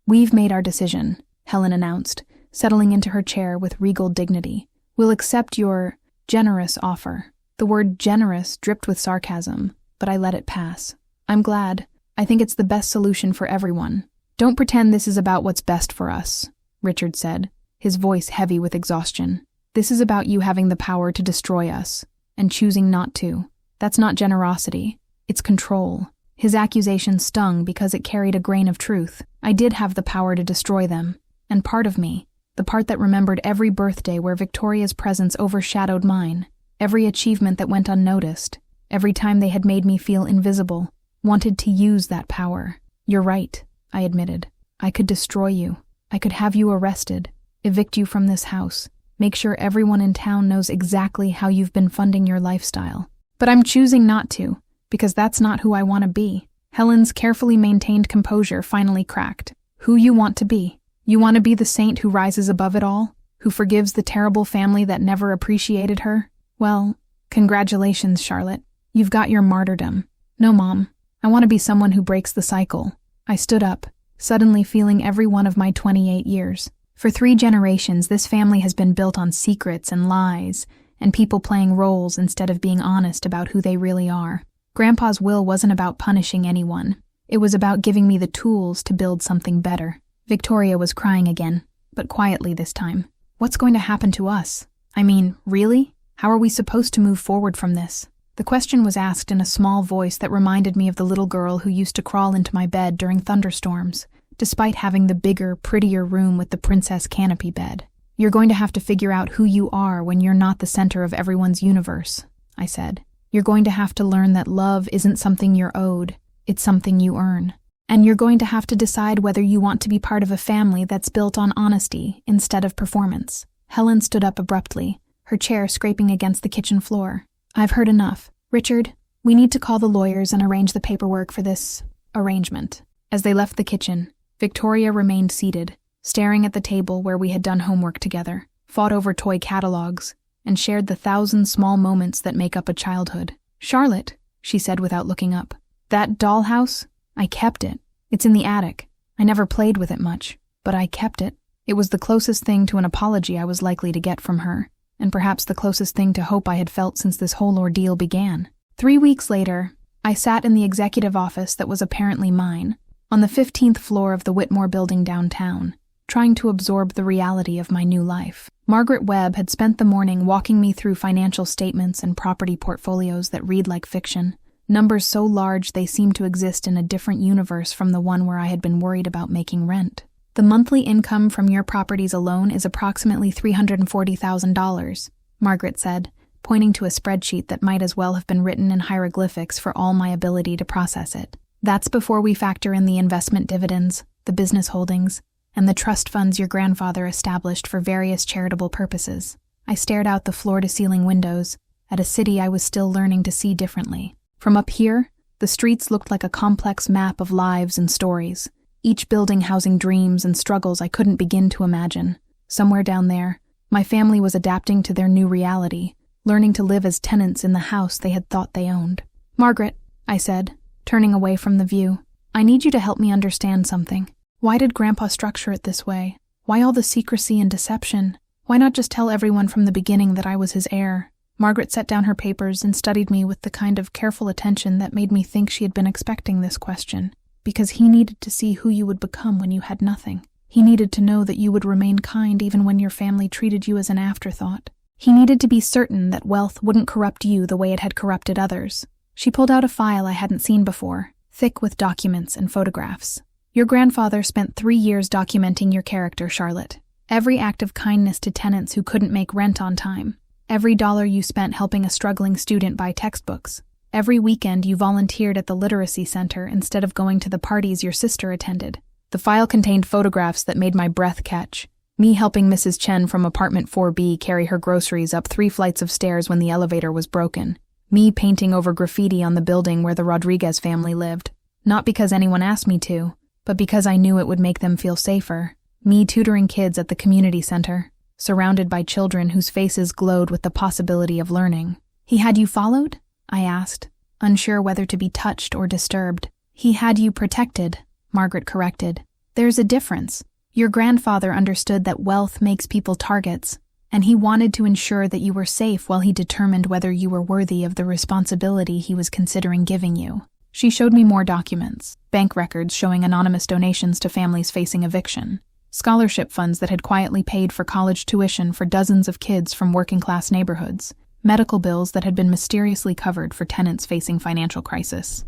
"We've made our decision," Helen announced, settling into her chair with regal dignity. "We'll accept your generous offer." The word generous dripped with sarcasm, but I let it pass. "I'm glad. I think it's the best solution for everyone." "Don't pretend this is about what's best for us," Richard said, his voice heavy with exhaustion. "This is about you having the power to destroy us, and choosing not to. That's not generosity. It's control." His accusation stung because it carried a grain of truth. I did have the power to destroy them, and part of me, the part that remembered every birthday where Victoria's presence overshadowed mine, every achievement that went unnoticed, every time they had made me feel invisible, wanted to use that power. "You're right," I admitted. "I could destroy you. I could have you arrested, evict you from this house, make sure everyone in town knows exactly how you've been funding your lifestyle. But I'm choosing not to, because that's not who I want to be." Helen's carefully maintained composure finally cracked. "Who you want to be? You want to be the saint who rises above it all, who forgives the terrible family that never appreciated her? Well, congratulations, Charlotte. You've got your martyrdom. No, Mom. I want to be someone who breaks the cycle." I stood up, suddenly feeling every one of my 28 years. For 3 generations, this family has been built on secrets and lies, and people playing roles instead of being honest about who they really are. Grandpa's will wasn't about punishing anyone. It was about giving me the tools to build something better. Victoria was crying again, but quietly this time. What's going to happen to us? I mean, really? How are we supposed to move forward from this? The question was asked in a small voice that reminded me of the little girl who used to crawl into my bed during thunderstorms, despite having the bigger, prettier room with the princess canopy bed. You're going to have to figure out who you are when you're not the center of everyone's universe, I said. You're going to have to learn that love isn't something you're owed, it's something you earn. And you're going to have to decide whether you want to be part of a family that's built on honesty instead of performance. Helen stood up abruptly, her chair scraping against the kitchen floor. I've heard enough. Richard, we need to call the lawyers and arrange the paperwork for this arrangement. As they left the kitchen, Victoria remained seated, staring at the table where we had done homework together, fought over toy catalogs, and shared the 1,000 small moments that make up a childhood. Charlotte, she said without looking up, that dollhouse? I kept it. It's in the attic. I never played with it much, but I kept it. It was the closest thing to an apology I was likely to get from her, and perhaps the closest thing to hope I had felt since this whole ordeal began. 3 weeks later, I sat in the executive office that was apparently mine, on the 15th floor of the Whitmore building downtown, trying to absorb the reality of my new life. Margaret Webb had spent the morning walking me through financial statements and property portfolios that read like fiction, numbers so large they seemed to exist in a different universe from the one where I had been worried about making rent. The monthly income from your properties alone is approximately $340,000, Margaret said, pointing to a spreadsheet that might as well have been written in hieroglyphics for all my ability to process it. That's before we factor in the investment dividends, the business holdings, and the trust funds your grandfather established for various charitable purposes. I stared out the floor-to-ceiling windows at a city I was still learning to see differently. From up here, the streets looked like a complex map of lives and stories, each building housing dreams and struggles I couldn't begin to imagine. Somewhere down there, my family was adapting to their new reality, learning to live as tenants in the house they had thought they owned. Margaret, I said, turning away from the view, I need you to help me understand something. Why did Grandpa structure it this way? Why all the secrecy and deception? Why not just tell everyone from the beginning that I was his heir? Margaret set down her papers and studied me with the kind of careful attention that made me think she had been expecting this question. Because he needed to see who you would become when you had nothing. He needed to know that you would remain kind even when your family treated you as an afterthought. He needed to be certain that wealth wouldn't corrupt you the way it had corrupted others. She pulled out a file I hadn't seen before, thick with documents and photographs. Your grandfather spent 3 years documenting your character, Charlotte. Every act of kindness to tenants who couldn't make rent on time. Every dollar you spent helping a struggling student buy textbooks. Every weekend you volunteered at the literacy center instead of going to the parties your sister attended. The file contained photographs that made my breath catch. Me helping Mrs. Chen from apartment 4B carry her groceries up 3 flights of stairs when the elevator was broken. Me painting over graffiti on the building where the Rodriguez family lived. Not because anyone asked me to, but because I knew it would make them feel safer. Me tutoring kids at the community center, surrounded by children whose faces glowed with the possibility of learning. He had you followed? I asked, unsure whether to be touched or disturbed. He had you protected, Margaret corrected. There's a difference. Your grandfather understood that wealth makes people targets, and he wanted to ensure that you were safe while he determined whether you were worthy of the responsibility he was considering giving you. She showed me more documents, bank records showing anonymous donations to families facing eviction, scholarship funds that had quietly paid for college tuition for dozens of kids from working-class neighborhoods, medical bills that had been mysteriously covered for tenants facing financial crisis.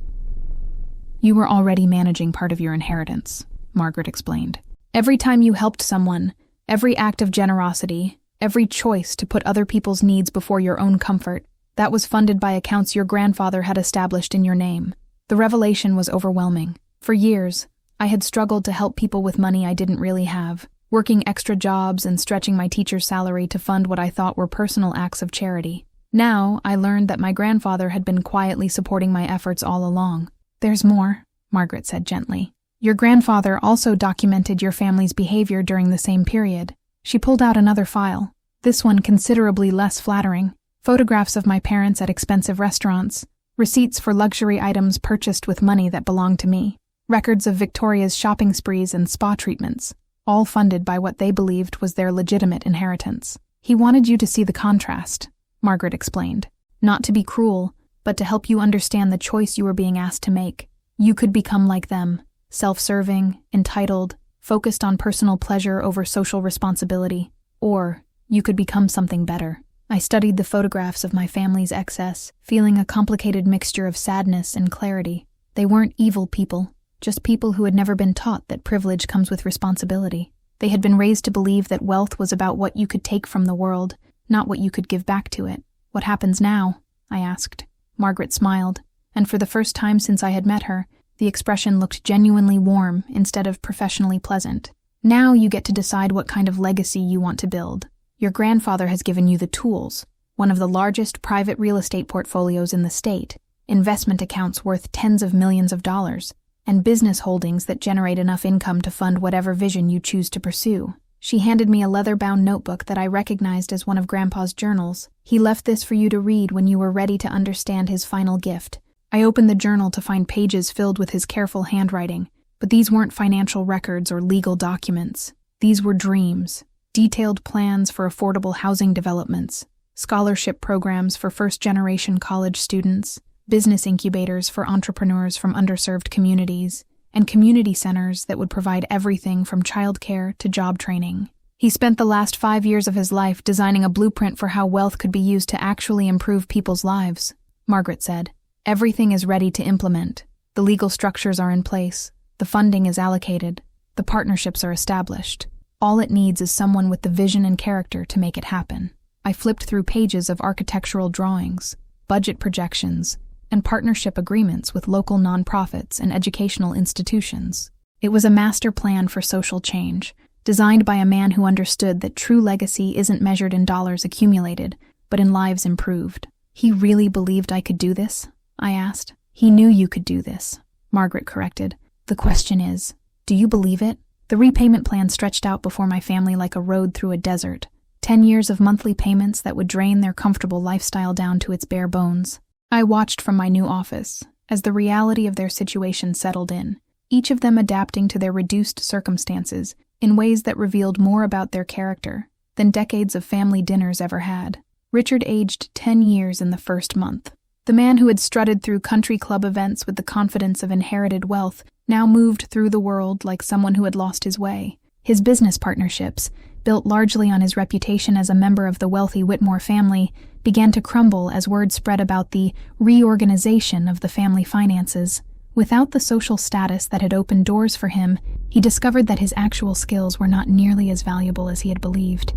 You were already managing part of your inheritance, Margaret explained. Every time you helped someone, every act of generosity, every choice to put other people's needs before your own comfort, that was funded by accounts your grandfather had established in your name. The revelation was overwhelming. For years, I had struggled to help people with money I didn't really have, working extra jobs and stretching my teacher's salary to fund what I thought were personal acts of charity. Now, I learned that my grandfather had been quietly supporting my efforts all along. There's more, Margaret said gently. Your grandfather also documented your family's behavior during the same period. She pulled out another file, this one considerably less flattering. Photographs of my parents at expensive restaurants, receipts for luxury items purchased with money that belonged to me, records of Victoria's shopping sprees and spa treatments, all funded by what they believed was their legitimate inheritance. He wanted you to see the contrast, Margaret explained. Not to be cruel, but to help you understand the choice you were being asked to make. You could become like them, self-serving, entitled, focused on personal pleasure over social responsibility. Or you could become something better. I studied the photographs of my family's excess, feeling a complicated mixture of sadness and clarity. They weren't evil people, just people who had never been taught that privilege comes with responsibility. They had been raised to believe that wealth was about what you could take from the world, not what you could give back to it. "What happens now?" I asked. Margaret smiled, and for the first time since I had met her, the expression looked genuinely warm instead of professionally pleasant. "Now you get to decide what kind of legacy you want to build. Your grandfather has given you the tools, one of the largest private real estate portfolios in the state, investment accounts worth tens of millions of dollars, and business holdings that generate enough income to fund whatever vision you choose to pursue." She handed me a leather-bound notebook that I recognized as one of Grandpa's journals. "He left this for you to read when you were ready to understand his final gift." I opened the journal to find pages filled with his careful handwriting, but these weren't financial records or legal documents. These were dreams, detailed plans for affordable housing developments, scholarship programs for first-generation college students, business incubators for entrepreneurs from underserved communities, and community centers that would provide everything from childcare to job training. He spent the last 5 years of his life designing a blueprint for how wealth could be used to actually improve people's lives, Margaret said. "Everything is ready to implement. The legal structures are in place. The funding is allocated. The partnerships are established. All it needs is someone with the vision and character to make it happen." I flipped through pages of architectural drawings, budget projections, and partnership agreements with local nonprofits and educational institutions. It was a master plan for social change, designed by a man who understood that true legacy isn't measured in dollars accumulated, but in lives improved. "He really believed I could do this?" I asked. "He knew you could do this," Margaret corrected. "The question is, do you believe it?" The repayment plan stretched out before my family like a road through a desert. 10 years of monthly payments that would drain their comfortable lifestyle down to its bare bones. I watched from my new office as the reality of their situation settled in, each of them adapting to their reduced circumstances in ways that revealed more about their character than decades of family dinners ever had. Richard aged 10 years in the first month. The man who had strutted through country club events with the confidence of inherited wealth now moved through the world like someone who had lost his way. His business partnerships, built largely on his reputation as a member of the wealthy Whitmore family, began to crumble as word spread about the reorganization of the family finances. Without the social status that had opened doors for him, he discovered that his actual skills were not nearly as valuable as he had believed.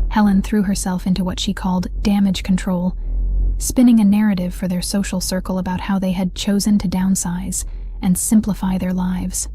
Helen threw herself into what she called damage control, spinning a narrative for their social circle about how they had chosen to downsize and simplify their lives.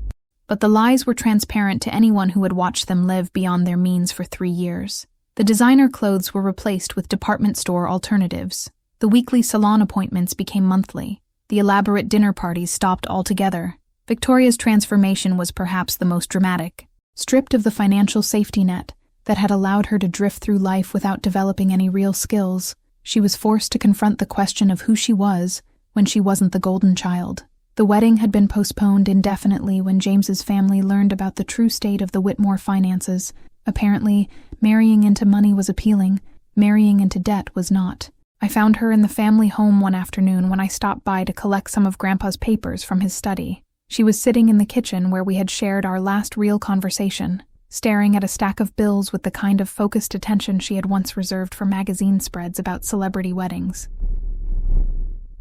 But the lies were transparent to anyone who had watched them live beyond their means for 3 years. The designer clothes were replaced with department store alternatives. The weekly salon appointments became monthly. The elaborate dinner parties stopped altogether. Victoria's transformation was perhaps the most dramatic. Stripped of the financial safety net that had allowed her to drift through life without developing any real skills, she was forced to confront the question of who she was when she wasn't the golden child. The wedding had been postponed indefinitely when James's family learned about the true state of the Whitmore finances. Apparently, marrying into money was appealing, marrying into debt was not. I found her in the family home one afternoon when I stopped by to collect some of Grandpa's papers from his study. She was sitting in the kitchen where we had shared our last real conversation, staring at a stack of bills with the kind of focused attention she had once reserved for magazine spreads about celebrity weddings.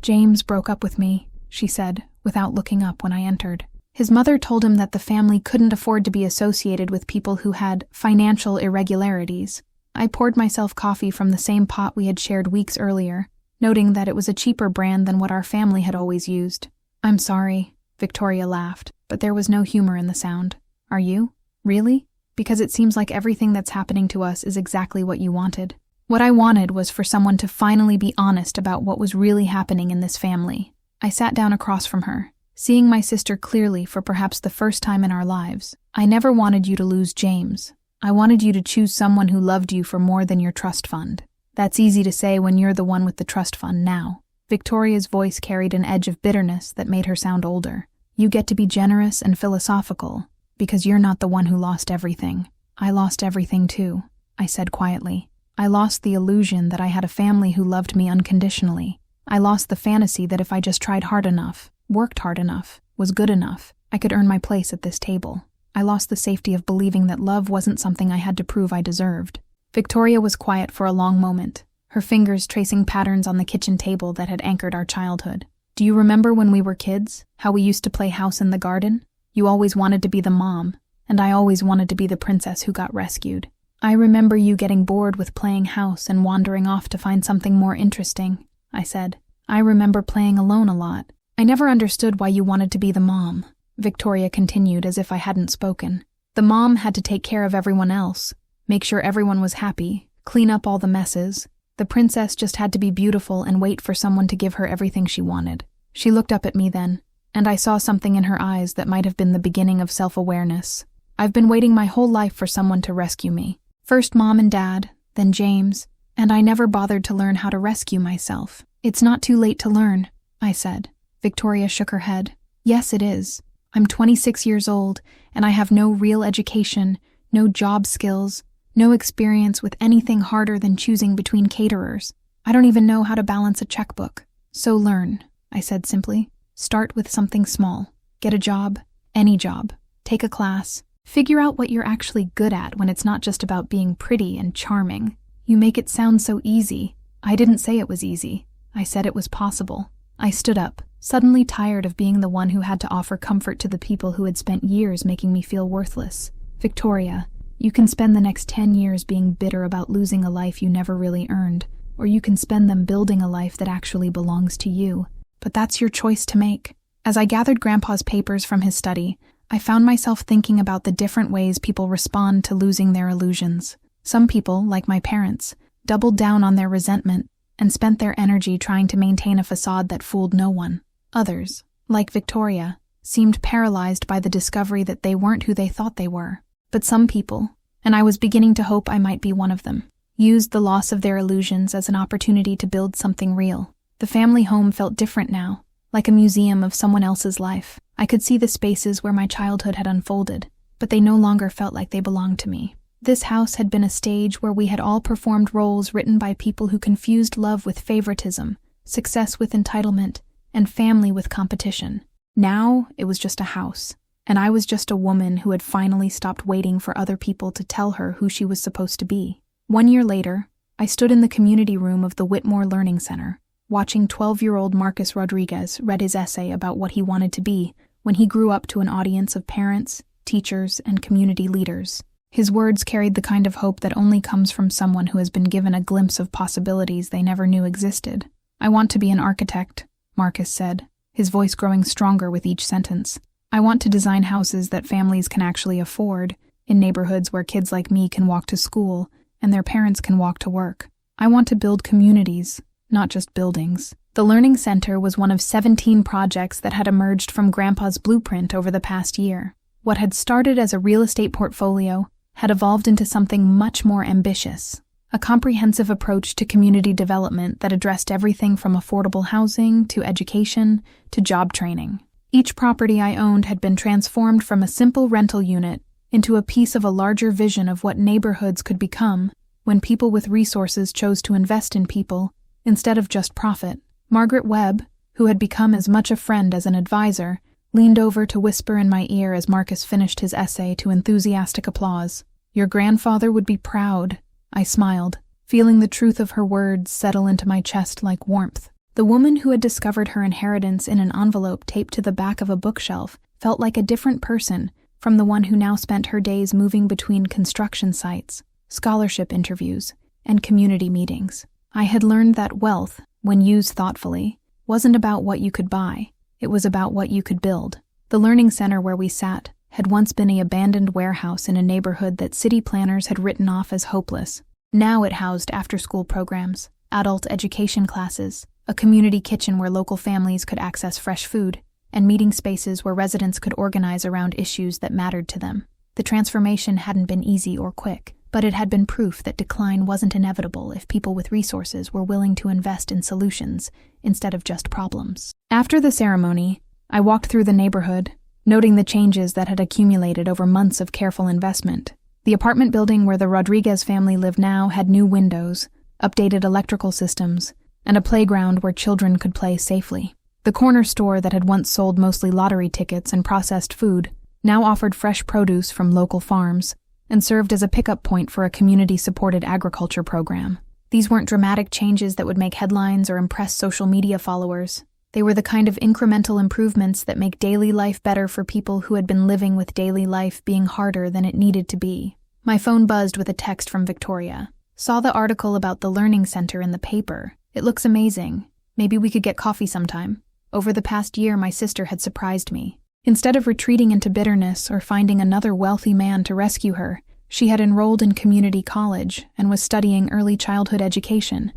"James broke up with me," she said, without looking up when I entered. His mother told him that the family couldn't afford to be associated with people who had financial irregularities. I poured myself coffee from the same pot we had shared weeks earlier, noting that it was a cheaper brand than what our family had always used. "I'm sorry," Victoria laughed, but there was no humor in the sound. "Are you? Really? Because it seems like everything that's happening to us is exactly what you wanted." What I wanted was for someone to finally be honest about what was really happening in this family. I sat down across from her, seeing my sister clearly for perhaps the first time in our lives. "I never wanted you to lose James. I wanted you to choose someone who loved you for more than your trust fund. That's easy to say when you're the one with the trust fund now." Victoria's voice carried an edge of bitterness that made her sound older. "You get to be generous and philosophical because you're not the one who lost everything. I lost everything too," I said quietly. "I lost the illusion that I had a family who loved me unconditionally. I lost the fantasy that if I just tried hard enough, worked hard enough, was good enough, I could earn my place at this table. I lost the safety of believing that love wasn't something I had to prove I deserved. Victoria was quiet for a long moment, her fingers tracing patterns on the kitchen table that had anchored our childhood. Do you remember when we were kids, how we used to play house in the garden? You always wanted to be the mom, and I always wanted to be the princess who got rescued. I remember you getting bored with playing house and wandering off to find something more interesting, I said. I remember playing alone a lot. I never understood why you wanted to be the mom, Victoria continued as if I hadn't spoken. The mom had to take care of everyone else, make sure everyone was happy, clean up all the messes. The princess just had to be beautiful and wait for someone to give her everything she wanted. She looked up at me then, and I saw something in her eyes that might have been the beginning of self-awareness. I've been waiting my whole life for someone to rescue me. First Mom and Dad, then James, and I never bothered to learn how to rescue myself. It's not too late to learn, I said. Victoria shook her head. Yes, it is. I'm 26 years old, and I have no real education, no job skills, no experience with anything harder than choosing between caterers. I don't even know how to balance a checkbook. So learn, I said simply. Start with something small. Get a job, any job. Take a class. Figure out what you're actually good at when it's not just about being pretty and charming. You make it sound so easy. I didn't say it was easy. I said it was possible. I stood up, suddenly tired of being the one who had to offer comfort to the people who had spent years making me feel worthless. Victoria, you can spend the next 10 years being bitter about losing a life you never really earned, or you can spend them building a life that actually belongs to you. But that's your choice to make. As I gathered Grandpa's papers from his study, I found myself thinking about the different ways people respond to losing their illusions. Some people, like my parents, doubled down on their resentment and spent their energy trying to maintain a facade that fooled no one. Others, like Victoria, seemed paralyzed by the discovery that they weren't who they thought they were. But some people, and I was beginning to hope I might be one of them, used the loss of their illusions as an opportunity to build something real. The family home felt different now, like a museum of someone else's life. I could see the spaces where my childhood had unfolded, but they no longer felt like they belonged to me. This house had been a stage where we had all performed roles written by people who confused love with favoritism, success with entitlement, and family with competition. Now, it was just a house, and I was just a woman who had finally stopped waiting for other people to tell her who she was supposed to be. 1 year later, I stood in the community room of the Whitmore Learning Center, watching 12-year-old Marcus Rodriguez read his essay about what he wanted to be when he grew up to an audience of parents, teachers, and community leaders. His words carried the kind of hope that only comes from someone who has been given a glimpse of possibilities they never knew existed. I want to be an architect, Marcus said, his voice growing stronger with each sentence. I want to design houses that families can actually afford, in neighborhoods where kids like me can walk to school and their parents can walk to work. I want to build communities, not just buildings. The Learning Center was one of 17 projects that had emerged from Grandpa's blueprint over the past year. What had started as a real estate portfolio had evolved into something much more ambitious, a comprehensive approach to community development that addressed everything from affordable housing to education to job training. Each property I owned had been transformed from a simple rental unit into a piece of a larger vision of what neighborhoods could become when people with resources chose to invest in people instead of just profit. Margaret Webb, who had become as much a friend as an advisor, leaned over to whisper in my ear as Marcus finished his essay to enthusiastic applause. Your grandfather would be proud, I smiled, feeling the truth of her words settle into my chest like warmth. The woman who had discovered her inheritance in an envelope taped to the back of a bookshelf felt like a different person from the one who now spent her days moving between construction sites, scholarship interviews, and community meetings. I had learned that wealth, when used thoughtfully, wasn't about what you could buy. It was about what you could build. The learning center where we sat had once been an abandoned warehouse in a neighborhood that city planners had written off as hopeless. Now it housed after-school programs, adult education classes, a community kitchen where local families could access fresh food, and meeting spaces where residents could organize around issues that mattered to them. The transformation hadn't been easy or quick, but it had been proof that decline wasn't inevitable if people with resources were willing to invest in solutions instead of just problems. After the ceremony, I walked through the neighborhood, noting the changes that had accumulated over months of careful investment. The apartment building where the Rodriguez family lived now had new windows, updated electrical systems, and a playground where children could play safely. The corner store that had once sold mostly lottery tickets and processed food now offered fresh produce from local farms and served as a pickup point for a community-supported agriculture program. These weren't dramatic changes that would make headlines or impress social media followers. They were the kind of incremental improvements that make daily life better for people who had been living with daily life being harder than it needed to be. My phone buzzed with a text from Victoria. Saw the article about the Learning Center in the paper. It looks amazing. Maybe we could get coffee sometime. Over the past year, my sister had surprised me. Instead of retreating into bitterness or finding another wealthy man to rescue her, she had enrolled in community college and was studying early childhood education.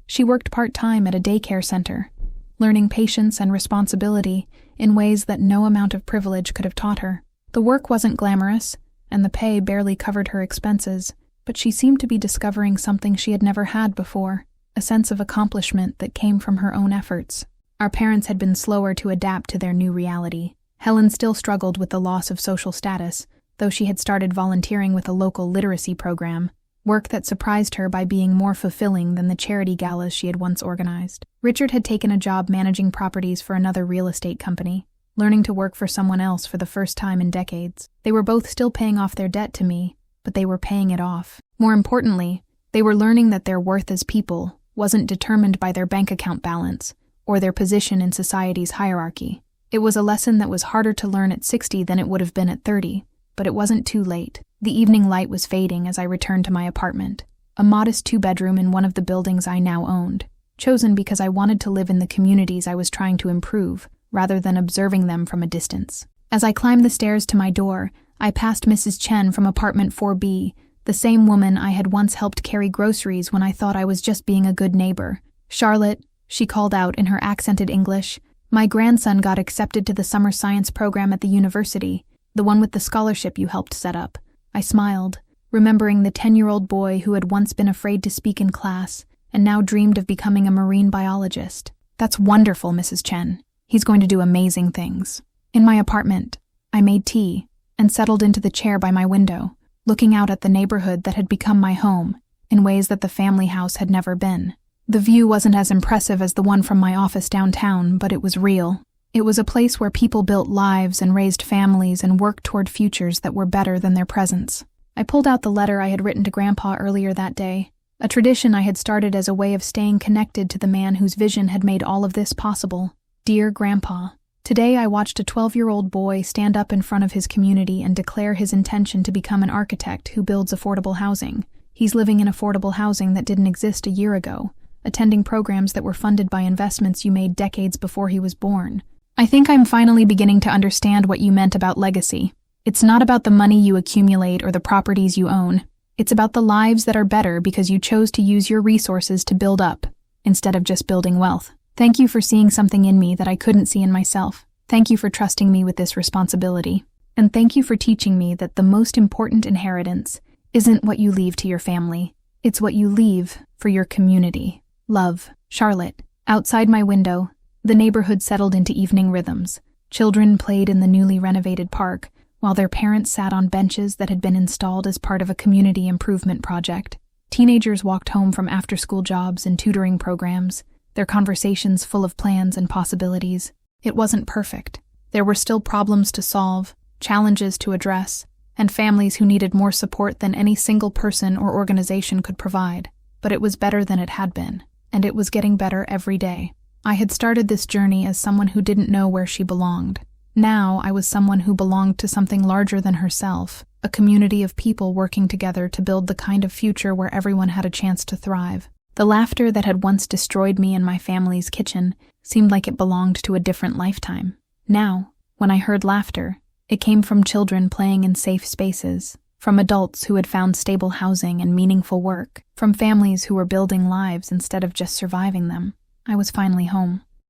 She worked part-time at a daycare center, learning patience and responsibility in ways that no amount of privilege could have taught her. The work wasn't glamorous, and the pay barely covered her expenses, but she seemed to be discovering something she had never had before, a sense of accomplishment that came from her own efforts. Our parents had been slower to adapt to their new reality. Helen still struggled with the loss of social status, though she had started volunteering with a local literacy program, work that surprised her by being more fulfilling than the charity galas she had once organized. Richard had taken a job managing properties for another real estate company, learning to work for someone else for the first time in decades. They were both still paying off their debt to me, but they were paying it off. More importantly, they were learning that their worth as people wasn't determined by their bank account balance or their position in society's hierarchy. It was a lesson that was harder to learn at 60 than it would have been at 30, but it wasn't too late. The evening light was fading as I returned to my apartment, a modest 2-bedroom in one of the buildings I now owned, chosen because I wanted to live in the communities I was trying to improve, rather than observing them from a distance. As I climbed the stairs to my door, I passed Mrs. Chen from apartment 4B, the same woman I had once helped carry groceries when I thought I was just being a good neighbor. "Charlotte," she called out in her accented English, "my grandson got accepted to the summer science program at the university, the one with the scholarship you helped set up." I smiled, remembering the 10-year-old boy who had once been afraid to speak in class and now dreamed of becoming a marine biologist. "That's wonderful, Mrs. Chen. He's going to do amazing things." In my apartment, I made tea and settled into the chair by my window, looking out at the neighborhood that had become my home in ways that the family house had never been. The view wasn't as impressive as the one from my office downtown, but it was real. It was a place where people built lives and raised families and worked toward futures that were better than their presents. I pulled out the letter I had written to Grandpa earlier that day, a tradition I had started as a way of staying connected to the man whose vision had made all of this possible. Dear Grandpa, today I watched a 12-year-old boy stand up in front of his community and declare his intention to become an architect who builds affordable housing. He's living in affordable housing that didn't exist a year ago, attending programs that were funded by investments you made decades before he was born. I think I'm finally beginning to understand what you meant about legacy. It's not about the money you accumulate or the properties you own. It's about the lives that are better because you chose to use your resources to build up, instead of just building wealth. Thank you for seeing something in me that I couldn't see in myself. Thank you for trusting me with this responsibility. And thank you for teaching me that the most important inheritance isn't what you leave to your family. It's what you leave for your community. Love, Charlotte. Outside my window, the neighborhood settled into evening rhythms. Children played in the newly renovated park, while their parents sat on benches that had been installed as part of a community improvement project. Teenagers walked home from after-school jobs and tutoring programs, their conversations full of plans and possibilities. It wasn't perfect. There were still problems to solve, challenges to address, and families who needed more support than any single person or organization could provide. But it was better than it had been, and it was getting better every day. I had started this journey as someone who didn't know where she belonged. Now I was someone who belonged to something larger than herself, a community of people working together to build the kind of future where everyone had a chance to thrive. The laughter that had once destroyed me in my family's kitchen seemed like it belonged to a different lifetime. Now, when I heard laughter, it came from children playing in safe spaces, from adults who had found stable housing and meaningful work, from families who were building lives instead of just surviving them. I was finally home.